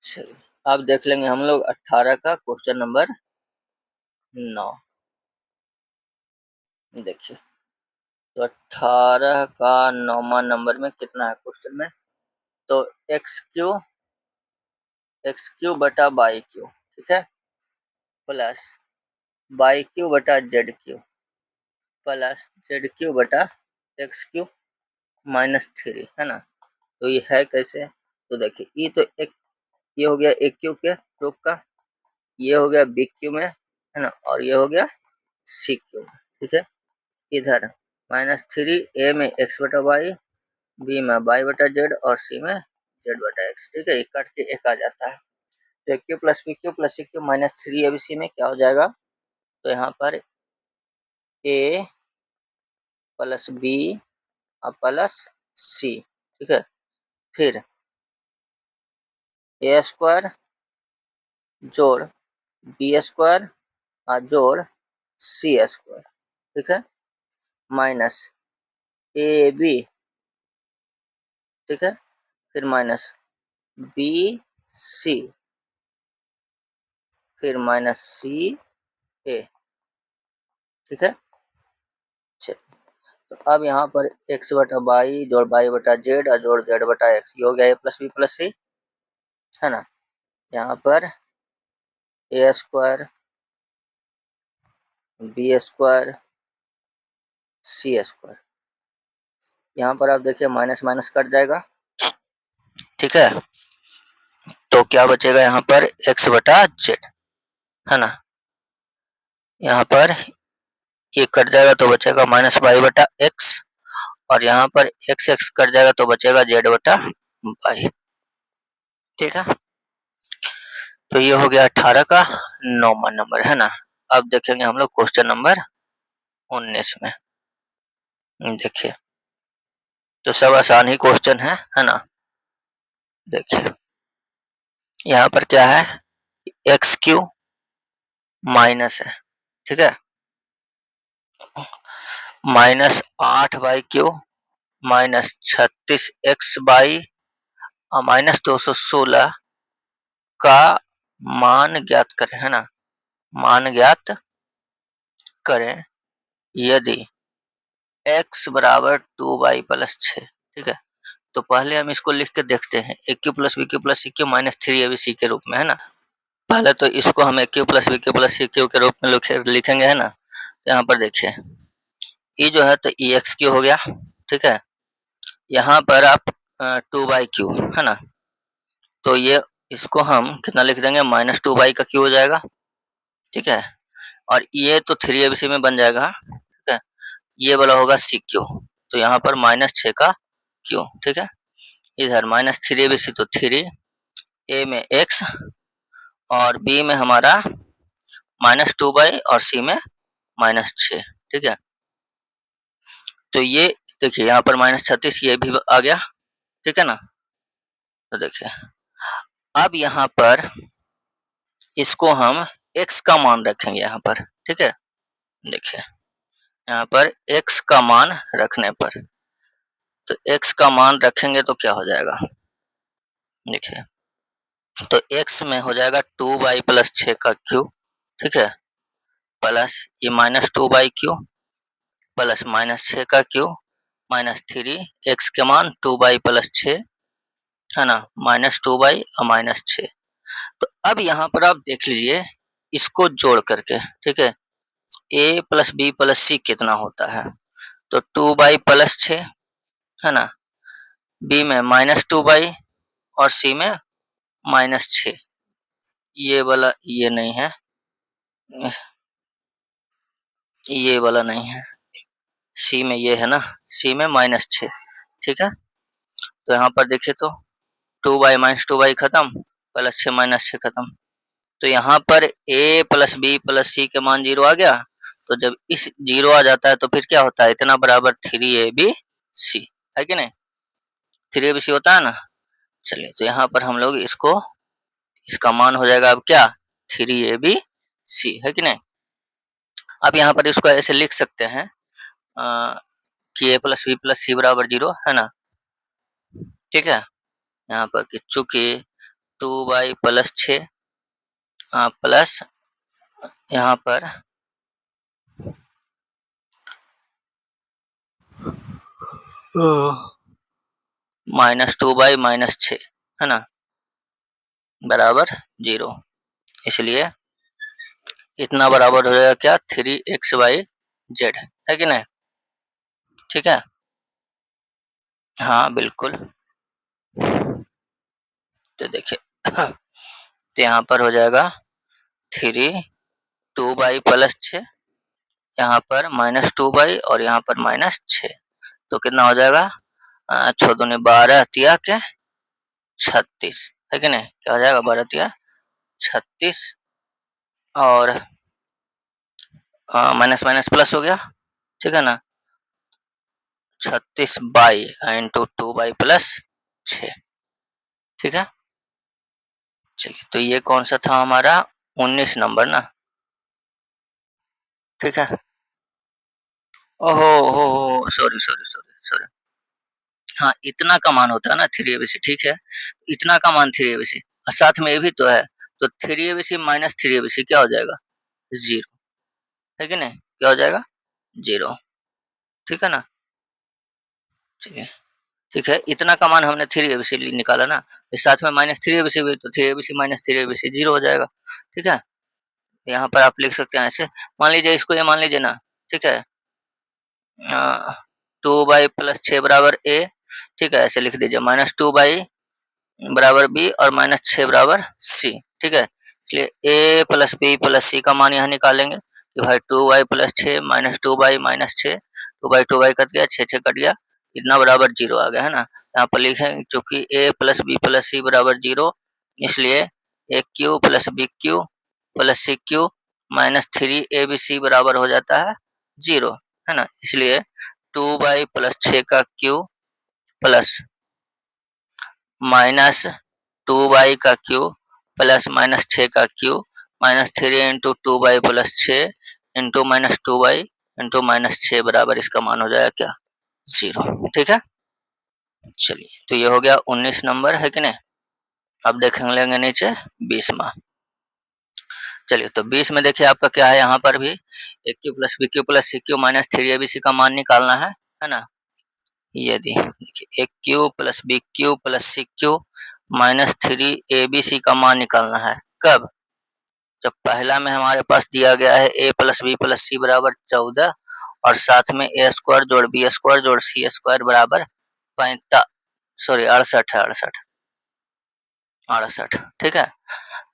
A: चलिए अब देख लेंगे हम लोग 18 का क्वेश्चन नंबर 9। देखिए, तो 18 का 9वां नंबर में कितना है क्वेश्चन में, तो x³ बटा y³ ठीक है, प्लस y³ बटा z³ प्लस z³ बटा x³ माइनस 3 है ना। तो ये है कैसे, तो देखिए ये तो एक, ये हो गया a³ के प्रूफ का, ये हो गया b³ में है ना, और ये हो गया c³ में। ठीक है, इधर -3 a में x बटा y, b में y बटा z और c में z बटा x। ठीक है, ये कट के एक आ जाता है, तो a³ plus b³ plus c³ minus 3abc में क्या हो जाएगा, तो यहाँ पर a प्लस b और प्लस c। ठीक है, फिर a स्क्वायर जोड़ b² और जोड़ c²। ठीक है, माइनस ए बी। ठीक है, फिर माइनस बी सी, फिर माइनस सी ए। ठीक है, चलिए तो अब यहाँ पर x बटा वाई जोड़ y बटा जेड और जोड़ z बटा एक्स, ये हो गया a प्लस बी प्लस सी है ना। यहाँ पर a square B square c square. यहाँ पर आप देखिए माइनस माइनस कट जाएगा, ठीक है, तो क्या बचेगा यहाँ पर x बटा जेड, है ना। यहाँ पर ये कट जाएगा तो बचेगा माइनस वाई बटा एक्स, और यहाँ पर एक्स एक्स कट जाएगा तो बचेगा जेड बटा वाई, ठीक है। तो ये हो गया 18 का 9वां नंबर, है ना। अब देखेंगे हम लोग क्वेश्चन नंबर 19 में। देखिए, तो सब आसान ही क्वेश्चन है ना। देखिए यहाँ पर क्या है, एक्स क्यू माइनस है, ठीक है, minus 8 by Q minus 36 x by minus 216 का मान ज्ञात करें, है ना। मान ज्ञात करें यदि x बराबर 2y+6, ठीक है। तो पहले हम इसको लिख के देखते हैं, A cube plus B cube plus C cube minus 3ab के रूप में, है ना। पहले तो इसको हम A cube plus B cube plus C cube के रूप में लिखेंगे, है ना। यहाँ पर देखिए ये जो है तो ई एक्स क्यू हो गया, ठीक है। यहाँ पर आप 2/q, है ना, तो ये इसको हम कितना लिख देंगे, -2 का क्यू हो जाएगा, ठीक है। और ये तो 3abc में बन जाएगा, ठीक है। ये वाला होगा सी क्यू, तो यहाँ पर -6 का क्यू, ठीक है। इधर -3abc तो 3, ए में x और बी में हमारा -2 और सी में -6, ठीक है। तो ये देखिए यहाँ पर -36 ये भी आ गया, ठीक है ना। तो देखिए अब यहाँ पर इसको हम x का मान रखेंगे यहाँ पर, ठीक है। देखिए यहाँ पर x का मान रखने पर, तो x का मान रखेंगे तो क्या हो जाएगा, देखिए तो x में हो जाएगा 2y+6 का क्यू, ठीक है, प्लस ये -2/q प्लस -6 का क्यू माइनस 3, x के मान 2y+6, है ना, -2 और -6। तो अब यहाँ पर आप देख लीजिए इसको जोड़ करके, ठीक है, a प्लस बी प्लस सी कितना होता है, तो 2y+6, है ना, b में -2 और c में -6। ये वाला ये नहीं है, ये वाला नहीं है, सी में ये है ना, सी में -6, ठीक है। तो यहाँ पर देखिए तो 2y -2 खत्म, +6 -6 खत्म, तो यहाँ पर a plus B plus C के मान 0 आ गया। तो जब इस 0 आ जाता है तो फिर क्या होता है, इतना बराबर 3abc, है कि नहीं, 3abc होता है ना। चलिए तो यहाँ पर हम लोग इसको, इसका मान हो जाएगा अब क्या, 3abc, है कि नहीं। अब यहाँ पर इसको ऐसे लिख सकते हैं कि a plus B plus C बराबर 0, है ना, ठीक है। यहाँ पर कि चूंकि 2y+6 प्लस यहाँ पर -2 -6, है ना, बराबर 0, इसलिए इतना बराबर हो जाएगा क्या, 3x/z, है कि नहीं, ठीक है। हाँ बिल्कुल, तो देखिए तो यहाँ पर हो जाएगा 2y+6, यहाँ पर -2 और यहाँ पर -6, तो कितना हो जाएगा, 6 दूनी 12 तिया के 36, है कि नहीं, क्या हो जाएगा 12 तिया 36, और माइनस माइनस प्लस हो गया, ठीक है ना, 36 × 2y+6, ठीक है। चलिए तो ये कौन सा था हमारा 19 नंबर ना, ठीक है। ओहो हो सॉरी सॉरी सॉरी सॉरी, हाँ इतना का मान होता है ना 3abc, ठीक है, इतना का मान 3abc और साथ में ये भी तो है, तो 3abc माइनस 3abc क्या हो जाएगा, 0, है कि नहीं, क्या हो जाएगा 0, ठीक है ना। चलिए ठीक है, इतना का मान हमने 3abc निकाला ना, इस साथ में -3abc भी, तो 3abc माइनस 3abc 0 हो जाएगा, ठीक है। यहाँ पर आप लिख सकते हैं ऐसे, मान लीजिए इसको ये मान लीजिए ना, ठीक है, 2/+6 बराबर ए, ठीक है, ऐसे लिख दीजिए। -2 बराबर बी और -6 बराबर सी, ठीक है। इसलिए ए प्लस बी प्लस सी का मान यहाँ निकालेंगे कि भाई 2y+6 -2y-6, 2 बाई कट गया, 6 कट गया, इतना बराबर 0 आ गया है ना। यहाँ पर लिखेंगे चूंकि A plus B plus C बराबर 0, इसलिए A cube plus B cube plus C cube -3 ABC बराबर हो जाता है 0, है ना। इसलिए 2y+6 का क्यू प्लस -2y का क्यू प्लस -6 का Q -3 into 2y+6 into -2y into -6 बराबर इसका मान हो जाएगा क्या, 0, ठीक है। चलिए, तो ये हो गया 19 नंबर, है कि नहीं। अब देखेंगे नीचे 20वां। चलिए, तो 20 में देखिए आपका क्या है, यहाँ पर भी A cube plus B cube plus C cube -3 ABC का मान निकालना है ना। यदि देखिए ए cube plus B cube plus सी क्यू -3 ABC का मान निकालना है, कब, जब पहला में हमारे पास दिया गया है ए प्लस बी प्लस सी बराबर 14 और साथ में ए स्क्वायर जोड़ बी स्क्वायर जोड़ सी स्क्वायर बराबर 68 है, 68, ठीक है।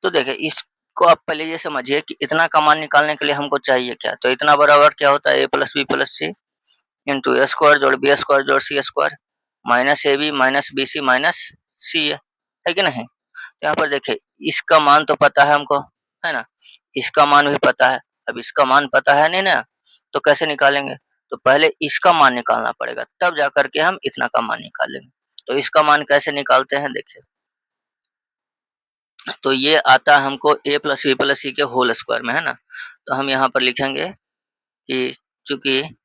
A: तो देखिए इसको आप पहले ये समझिए कि इतना का मान निकालने के लिए हमको चाहिए क्या, तो इतना बराबर क्या होता है, ए plus B plus C into ए स्क्वायर जोड़ बी स्क्वायर जोड़ सी स्क्वायर -AB -BC -सी है कि नहीं। यहाँ पर देखिए इसका मान तो पता है हमको, है ना, इसका मान भी पता है। अब इसका मान पता है नहीं ना, तो कैसे निकालेंगे, तो पहले इसका मान निकालना पड़ेगा, तब जाकर के हम इतना का मान निकालेंगे। तो इसका मान कैसे निकालते हैं, देखिए, तो ये आता है हमको ए प्लस बी प्लस सी के होल स्क्वायर में, है ना। तो हम यहाँ पर लिखेंगे कि चूंकि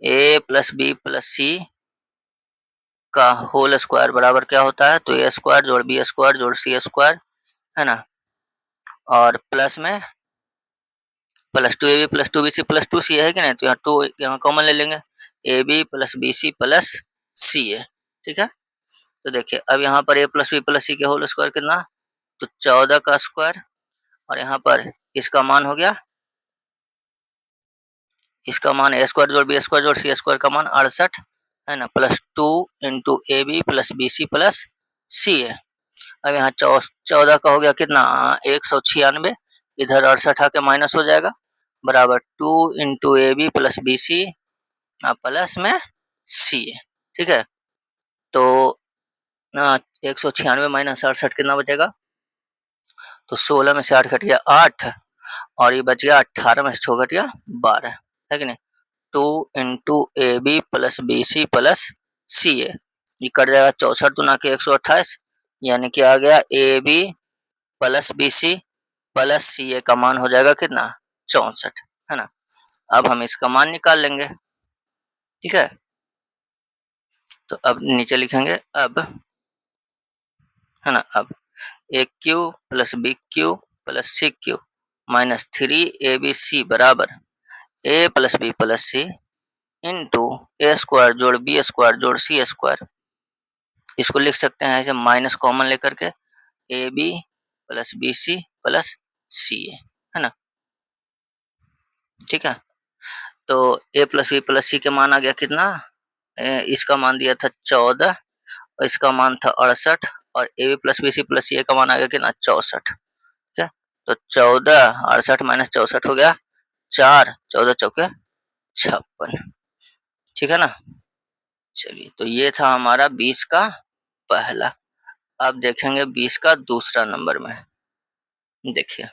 A: A plus B plus C का होल स्क्वायर बराबर क्या होता है, तो ए स्क्वायर जोड़ बी स्क्वायर जोड़ सी स्क्वायर, है ना, और प्लस में +2AB plus 2BC plus 2C है कि नहीं, तो यहाँ 2 यहाँ कॉमन ले लेंगे, AB प्लस BC प्लस सी है, ठीक है। तो देखिए अब यहाँ पर ए प्लस बी प्लस सी के होल स्क्वायर कितना, तो 14 का स्क्वायर, और यहाँ पर इसका मान हो गया, इसका मान ए स्क्वायर जोड़ बी स्क्वायर जोड़ सी स्क्वायर का मान 68, है ना, +2 into A B plus B C plus सी है। अब यहाँ 14 का हो गया कितना, 196, इधर 68 आके माइनस हो जाएगा, बराबर 2 into A B plus B C plus में सी है, ठीक है। तो 196 माइनस 68 कितना बचेगा, तो 16 में से 8 घट गया 8, और ये बच गया 18 में से 6 घट गया 12, है कि नहीं। 2 into A B plus B C plus C A, ये कट जाएगा 64 दूना के 128, यानी कि आ गया A B plus B C plus C A का मान हो जाएगा कितना, 64, है ना। अब हम इसका मान निकाल लेंगे, ठीक है। तो अब नीचे लिखेंगे अब, है ना, अब A cube plus B cube plus C cube -3ABC बराबर ए plus B plus C into ए स्क्वायर जोड़ बी स्क्वायर जोड़ सी स्क्वायर, इसको लिख सकते हैं ऐसे माइनस कॉमन लेकर के, A B plus B C plus C A, है ना, ठीक है। तो A plus B plus C के मान आ गया कितना, इसका मान दिया था 14 और इसका मान था 68, और A B plus B C plus C A का मान आ गया कितना, 64, ठीक है। तो 14 68 माइनस 64 हो गया 4, 14 चौके 56, ठीक है ना। चलिए, तो ये था हमारा 20 का पहला। अब देखेंगे 20 का दूसरा नंबर में, देखिए,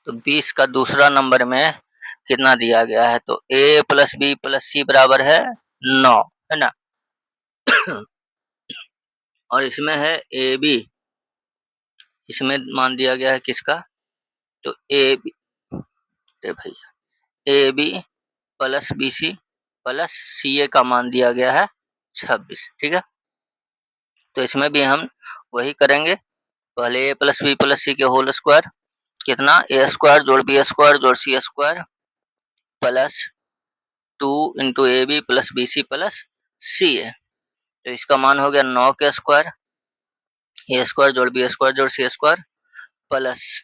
A: तो 20 का दूसरा नंबर में कितना दिया गया है, तो A plus B plus C बराबर है 9, है ना, और इसमें है ए बी, इसमें मान दिया गया है किसका, तो ए बी, भैया A B plus B C plus C A का मान दिया गया है 26, ठीक है। तो इसमें भी हम वही करेंगे, पहले A plus B plus C के होल स्क्वायर कितना, ए स्क्वायर जोड़ बी स्क्वायर जोड़ सी square plus 2 into A B plus B C plus सी है। तो इसका मान हो गया 9 के स्क्वायर, ए स्क्वायर जोड़ बी स्क्वायर जोड़ सी स्क्वायर प्लस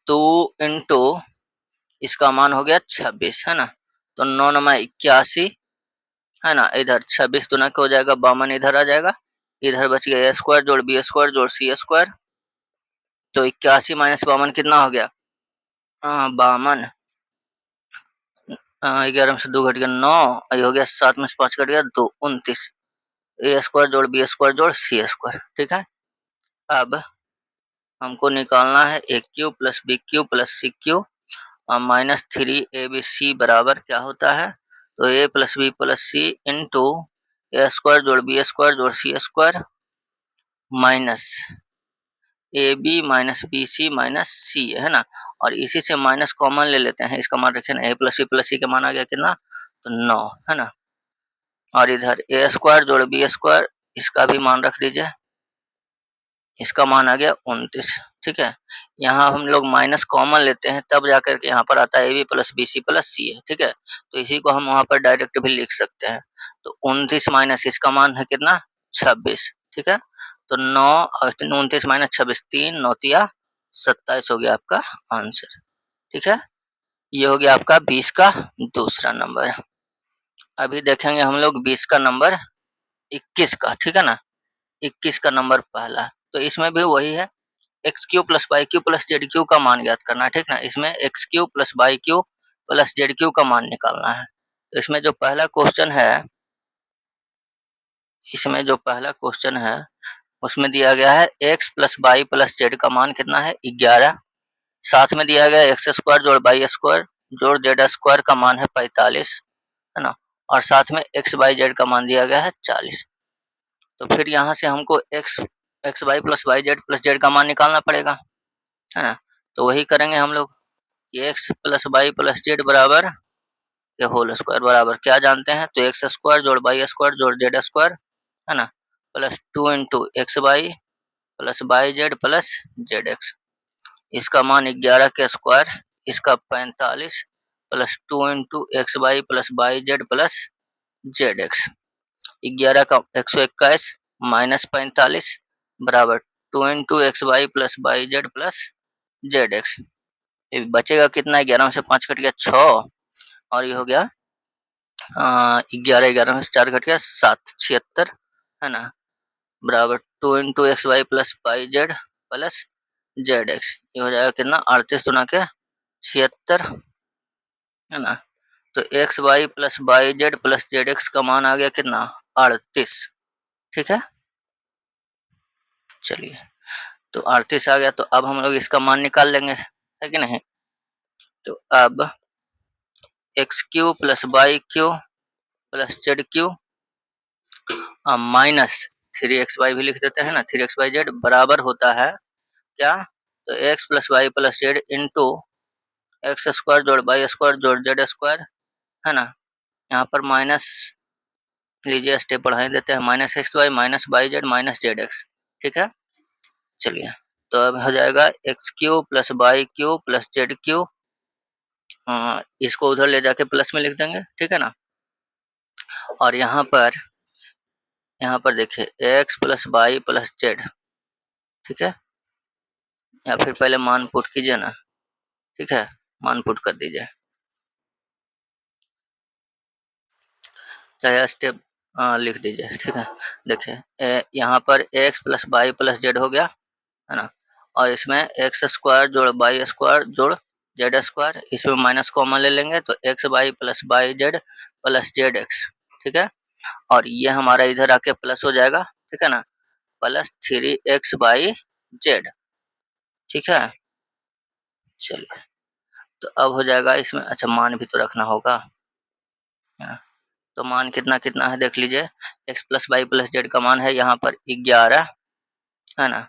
A: 2 इंटू इसका मान हो गया 26, है ना। तो 9 9 81 है ना। इधर 26 दुना के हो जाएगा, 52 इधर आ जाएगा। इधर बच गया ए स्क्वायर जोड़ बी स्क्वायर जोड़ सी स्क्वायर। तो 81 माइनस 52 कितना हो गया? 52। 11 में से 2 घट गया 9, ये हो गया 7 में से 5 घट गया 2, 29। ए स्क्वायर जोड़ बी स्क्वायर जोड़ सी स्क्वायर। ठीक है, अब हमको निकालना है A cube plus B cube plus C cube minus 3 AB C बराबर क्या होता है? तो A plus B plus C into A square जोड़ बी स्क्वायर जोड़ सी square minus A B minus B C minus C, है ना। और इसी से माइनस कॉमन ले लेते हैं, इसका मान रखे ना, ए प्लस सी का मान आ गया कितना? तो 9, है ना। और इधर ए स्क्वायर जोड़ बी स्क्वायर, इसका भी मान रख दीजिए, इसका मान आ गया 29। ठीक है, यहाँ हम लोग माइनस कॉमन लेते हैं तब जाकर के यहाँ पर आता है A B plus B C plus सी है। ठीक है, तो इसी को हम वहाँ पर डायरेक्ट भी लिख सकते हैं। तो 29 माइनस इसका मान है कितना? 26। ठीक है, तो 9 और 29 माइनस 26, 3 9 तिया 27 हो गया आपका आंसर। ठीक है, ये हो गया आपका 20 का दूसरा नंबर। अभी देखेंगे हम लोग 20 का नंबर 21 का। ठीक है ना, 21 का नंबर पहला। तो इसमें भी वही है, x cube plus y cube plus z cube का मान ज्ञात करना है। ठीक ना, इसमें x cube plus y cube plus z cube का मान निकालना है। तो इसमें जो पहला क्वेश्चन है, उसमें दिया गया है x plus y plus z का मान कितना है? 11। साथ में दिया गया एक्स स्क्वायर जोड़ वाई स्क्वायर जोड़ जेड स्क्वायर का मान है 45, है ना। और साथ में एक्स वाई जेड का मान दिया गया है 40। तो फिर यहाँ से हमको x x y plus y z plus z का मान निकालना पड़ेगा, है ना। तो वही करेंगे हम लोग, x plus y plus z बराबर के होल स्क्वायर बराबर क्या जानते हैं? तो एक्स स्क्वायर जोड़ वाई स्क्वायर जोड़ जेड स्क्वायर, है ना, plus 2 into x y plus y z plus z x. इसका मान 11 के स्क्वायर, इसका 45 plus 2 into x y plus y z plus z x. 11 का 121 माइनस 45 बराबर 2 into x y plus y z plus z x. बचेगा कितना? 11 में से 5 कट गया 6, और ये हो गया 11, 11 में से 4 घट गया 7, 76, है ना, बराबर 2 into x y plus y z plus z x. ये हो जाएगा कितना? 38 दुना के 76, है ना। तो x y plus y z plus z x का मान आ गया कितना? 38। ठीक है, चलिए, तो 38 आ गया, तो अब हम लोग इसका मान निकाल लेंगे, है कि नहीं। तो अब x cube plus y cube plus z cube minus 3xy भी लिख देते हैं ना, 3xyz बराबर होता है क्या? तो x plus y plus z into x square जोड़ वाई स्क्वायर जोड़ जेड स्क्वायर, है ना। यहाँ पर माइनस लीजिए, स्टेप बढ़ा देते हैं, minus x y minus y z minus z x. ठीक है, चलिए, तो अब हो जाएगा x cube plus y cube plus z cube, इसको उधर ले जाके प्लस में लिख देंगे। ठीक है ना, और यहाँ पर देखिए x plus y plus z. ठीक है, या फिर पहले मान पुट कीजिए ना। ठीक है, मान पुट कर दीजिए, चाहे स्टेप लिख दीजिए। ठीक है, देखिए यहाँ पर x plus y plus z हो गया, है ना। और इसमें एक्स स्क्वायर जोड़ वाई स्क्वायर जोड़ जेड स्क्वायर, इसमें माइनस कॉमन ले लेंगे, तो x y plus y z plus z x. ठीक है, और ये हमारा इधर आके प्लस हो जाएगा। ठीक है ना, प्लस 3xy जेड। ठीक है, चलिए, तो अब हो जाएगा इसमें, अच्छा मान भी तो रखना होगा, है ना। तो मान कितना कितना है देख लीजिए, x plus y plus z का मान है यहाँ पर 11, है ना।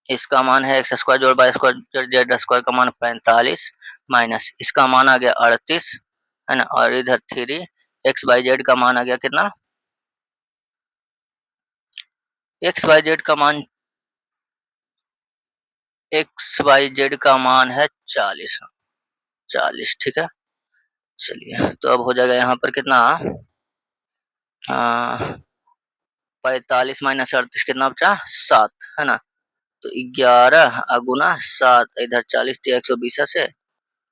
A: इसका मान है एक्स स्क्वायर जोड़ वाई स्क्वायर जोड़ जेड स्क्वायर का मान 45 माइनस इसका मान आ गया 38, है ना। और इधर 3 एक्स वाई जेड का मान आ गया कितना? एक्स वाई जेड का मान है 40, 40। ठीक है, चलिए, तो अब हो जाएगा यहाँ पर कितना? 45 माइनस 38 कितना बचा? 7, है ना। तो 11 गुना 7, इधर 40 120 से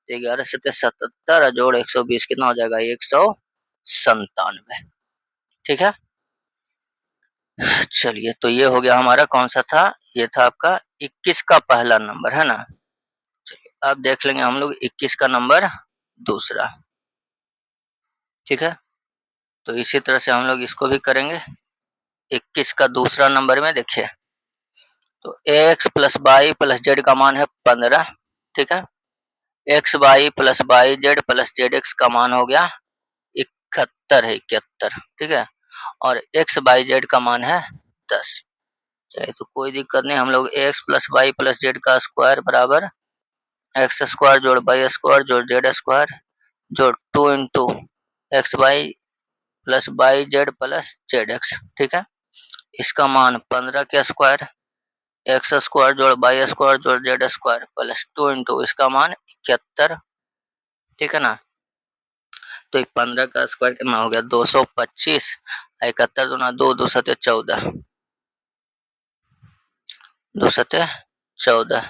A: 11 7 77 जोड़ 120 कितना हो जाएगा 197। ठीक है, चलिए तो ये हो गया हमारा कौन सा था, ये था आपका 21 का पहला नंबर है ना। चलिए अब देख लेंगे हम लोग 21 का नंबर दूसरा। ठीक है, तो इसी तरह से हम लोग इसको भी करेंगे। 21 का दूसरा नंबर में देखिए, तो x plus y plus z का मान है 15। ठीक है, x y plus y z plus z x का मान हो गया 71 है 71। ठीक है, और एक्स वाई जेड का मान है 10। चलिए तो कोई दिक्कत नहीं, हम लोग x plus y plus z का स्क्वायर बराबर एक्स स्क्वायर जोड़ वाई स्क्वायर जोड़ जेड स्क्वायर जोड़ 2 into x y plus y z plus z x. ठीक है, इसका मान 15 के स्क्वायर एक्स स्क्वायर जोड़ वाई स्क्वायर जोड़ जेड स्क्वायर प्लस 2 इंटू इसका मान 71। ठीक है ना, तो 15 का स्क्वायर कितना हो गया 225, 71 दूना 2 2 सते 14, 2 सते 14,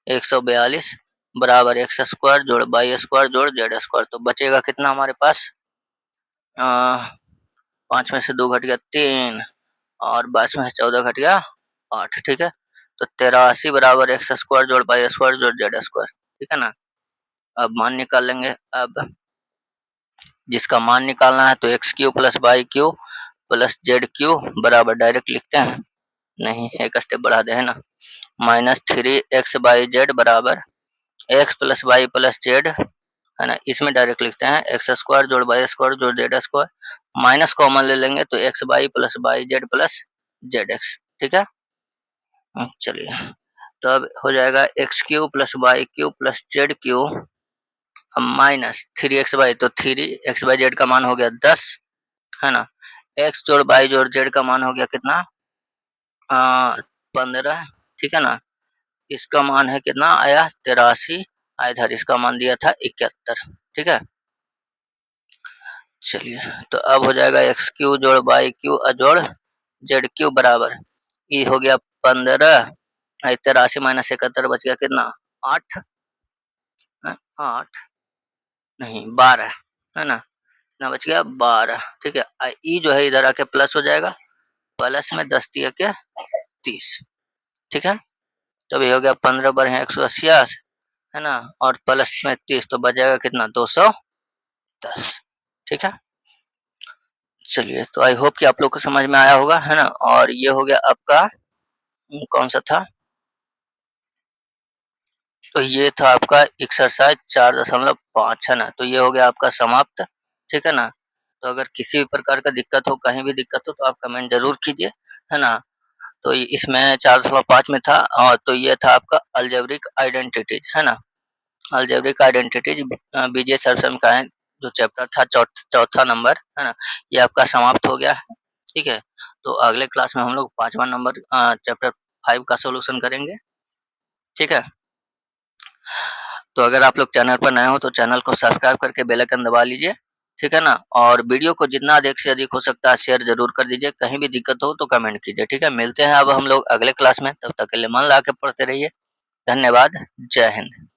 A: 142 बराबर एक्स स्क्वायर जोड़ वाई स्क्वायर जोड़ जेड स्क्वायर। तो बचेगा कितना हमारे पास, 5 में से 2 घट गया 3 और 22 में से 14 घट गया 8। ठीक है, तो 83 बराबर एक्स स्क्वायर जोड़ वाई स्क्वायर जोड़ जेड स्क्वायर। ठीक है ना, अब मान निकाल लेंगे। अब जिसका मान निकालना है तो x cube plus y cube plus z cube बराबर डायरेक्ट लिखते हैं, नहीं एक स्टेप बढ़ा दे है ना, -3x/z बराबर x plus y plus z है ना, इसमें डायरेक्ट लिखते हैं एक्स स्क्वायर जोड़ वाई स्क्वायर जोड़ जेड स्क्वायर, माइनस कॉमन ले लेंगे तो x y z plus z x. ठीक है, चलिए तो अब हो जाएगा x cube plus y cube plus z cube minus 3x/, तो 3x/z का मान हो गया 10 है ना, एक्स जोड़ वाई जोड़ जेड का मान हो गया कितना 15। ठीक है ना, इसका मान है कितना आया 83, इधर इसका मान दिया था 71। ठीक है, चलिए तो अब हो जाएगा एक्स क्यू जोड़ वाई क्यू जोड़ जेड क्यू बराबर ये हो गया 15, 83 माइनस 71 बच गया कितना 8, 8 नहीं 12 है ना, कितना बच गया 12। ठीक है, ई जो है इधर आके प्लस हो जाएगा, प्लस में 10 दिया के 30। ठीक है, तो ये हो गया 15 बार है 180 है ना, और प्लस में 30 तो बच जाएगा कितना 210। ठीक है, चलिए तो आई होप कि आप लोग को समझ में आया होगा है ना। और ये हो गया आपका कौन सा था, तो ये था आपका एक्सरसाइज 4.5 है ना, तो ये हो गया आपका समाप्त। ठीक है ना, तो अगर किसी भी प्रकार का दिक्कत हो, कहीं भी दिक्कत हो तो आप कमेंट जरूर कीजिए है ना। तो इसमें 4.5 में था, और तो ये था आपका अलजेब्रिक आइडेंटिटीज है ना, अलजेब्रिक आइडेंटिटीज बीजे सर्वसम का है जो चैप्टर था चौथा नंबर है ना, ये आपका समाप्त हो गया है। ठीक है, तो अगले क्लास में हम लोग 5वां नंबर चैप्टर 5 का सोल्यूशन करेंगे। ठीक है, तो अगर आप लोग चैनल पर नए हो तो चैनल को सब्सक्राइब करके बेल आइकन दबा लीजिए। ठीक है ना, और वीडियो को जितना अधिक से अधिक हो सकता है शेयर जरूर कर दीजिए, कहीं भी दिक्कत हो तो कमेंट कीजिए। ठीक है, मिलते हैं अब हम लोग अगले क्लास में, तब तक के लिए मन लगा के पढ़ते रहिए। धन्यवाद, जय हिंद।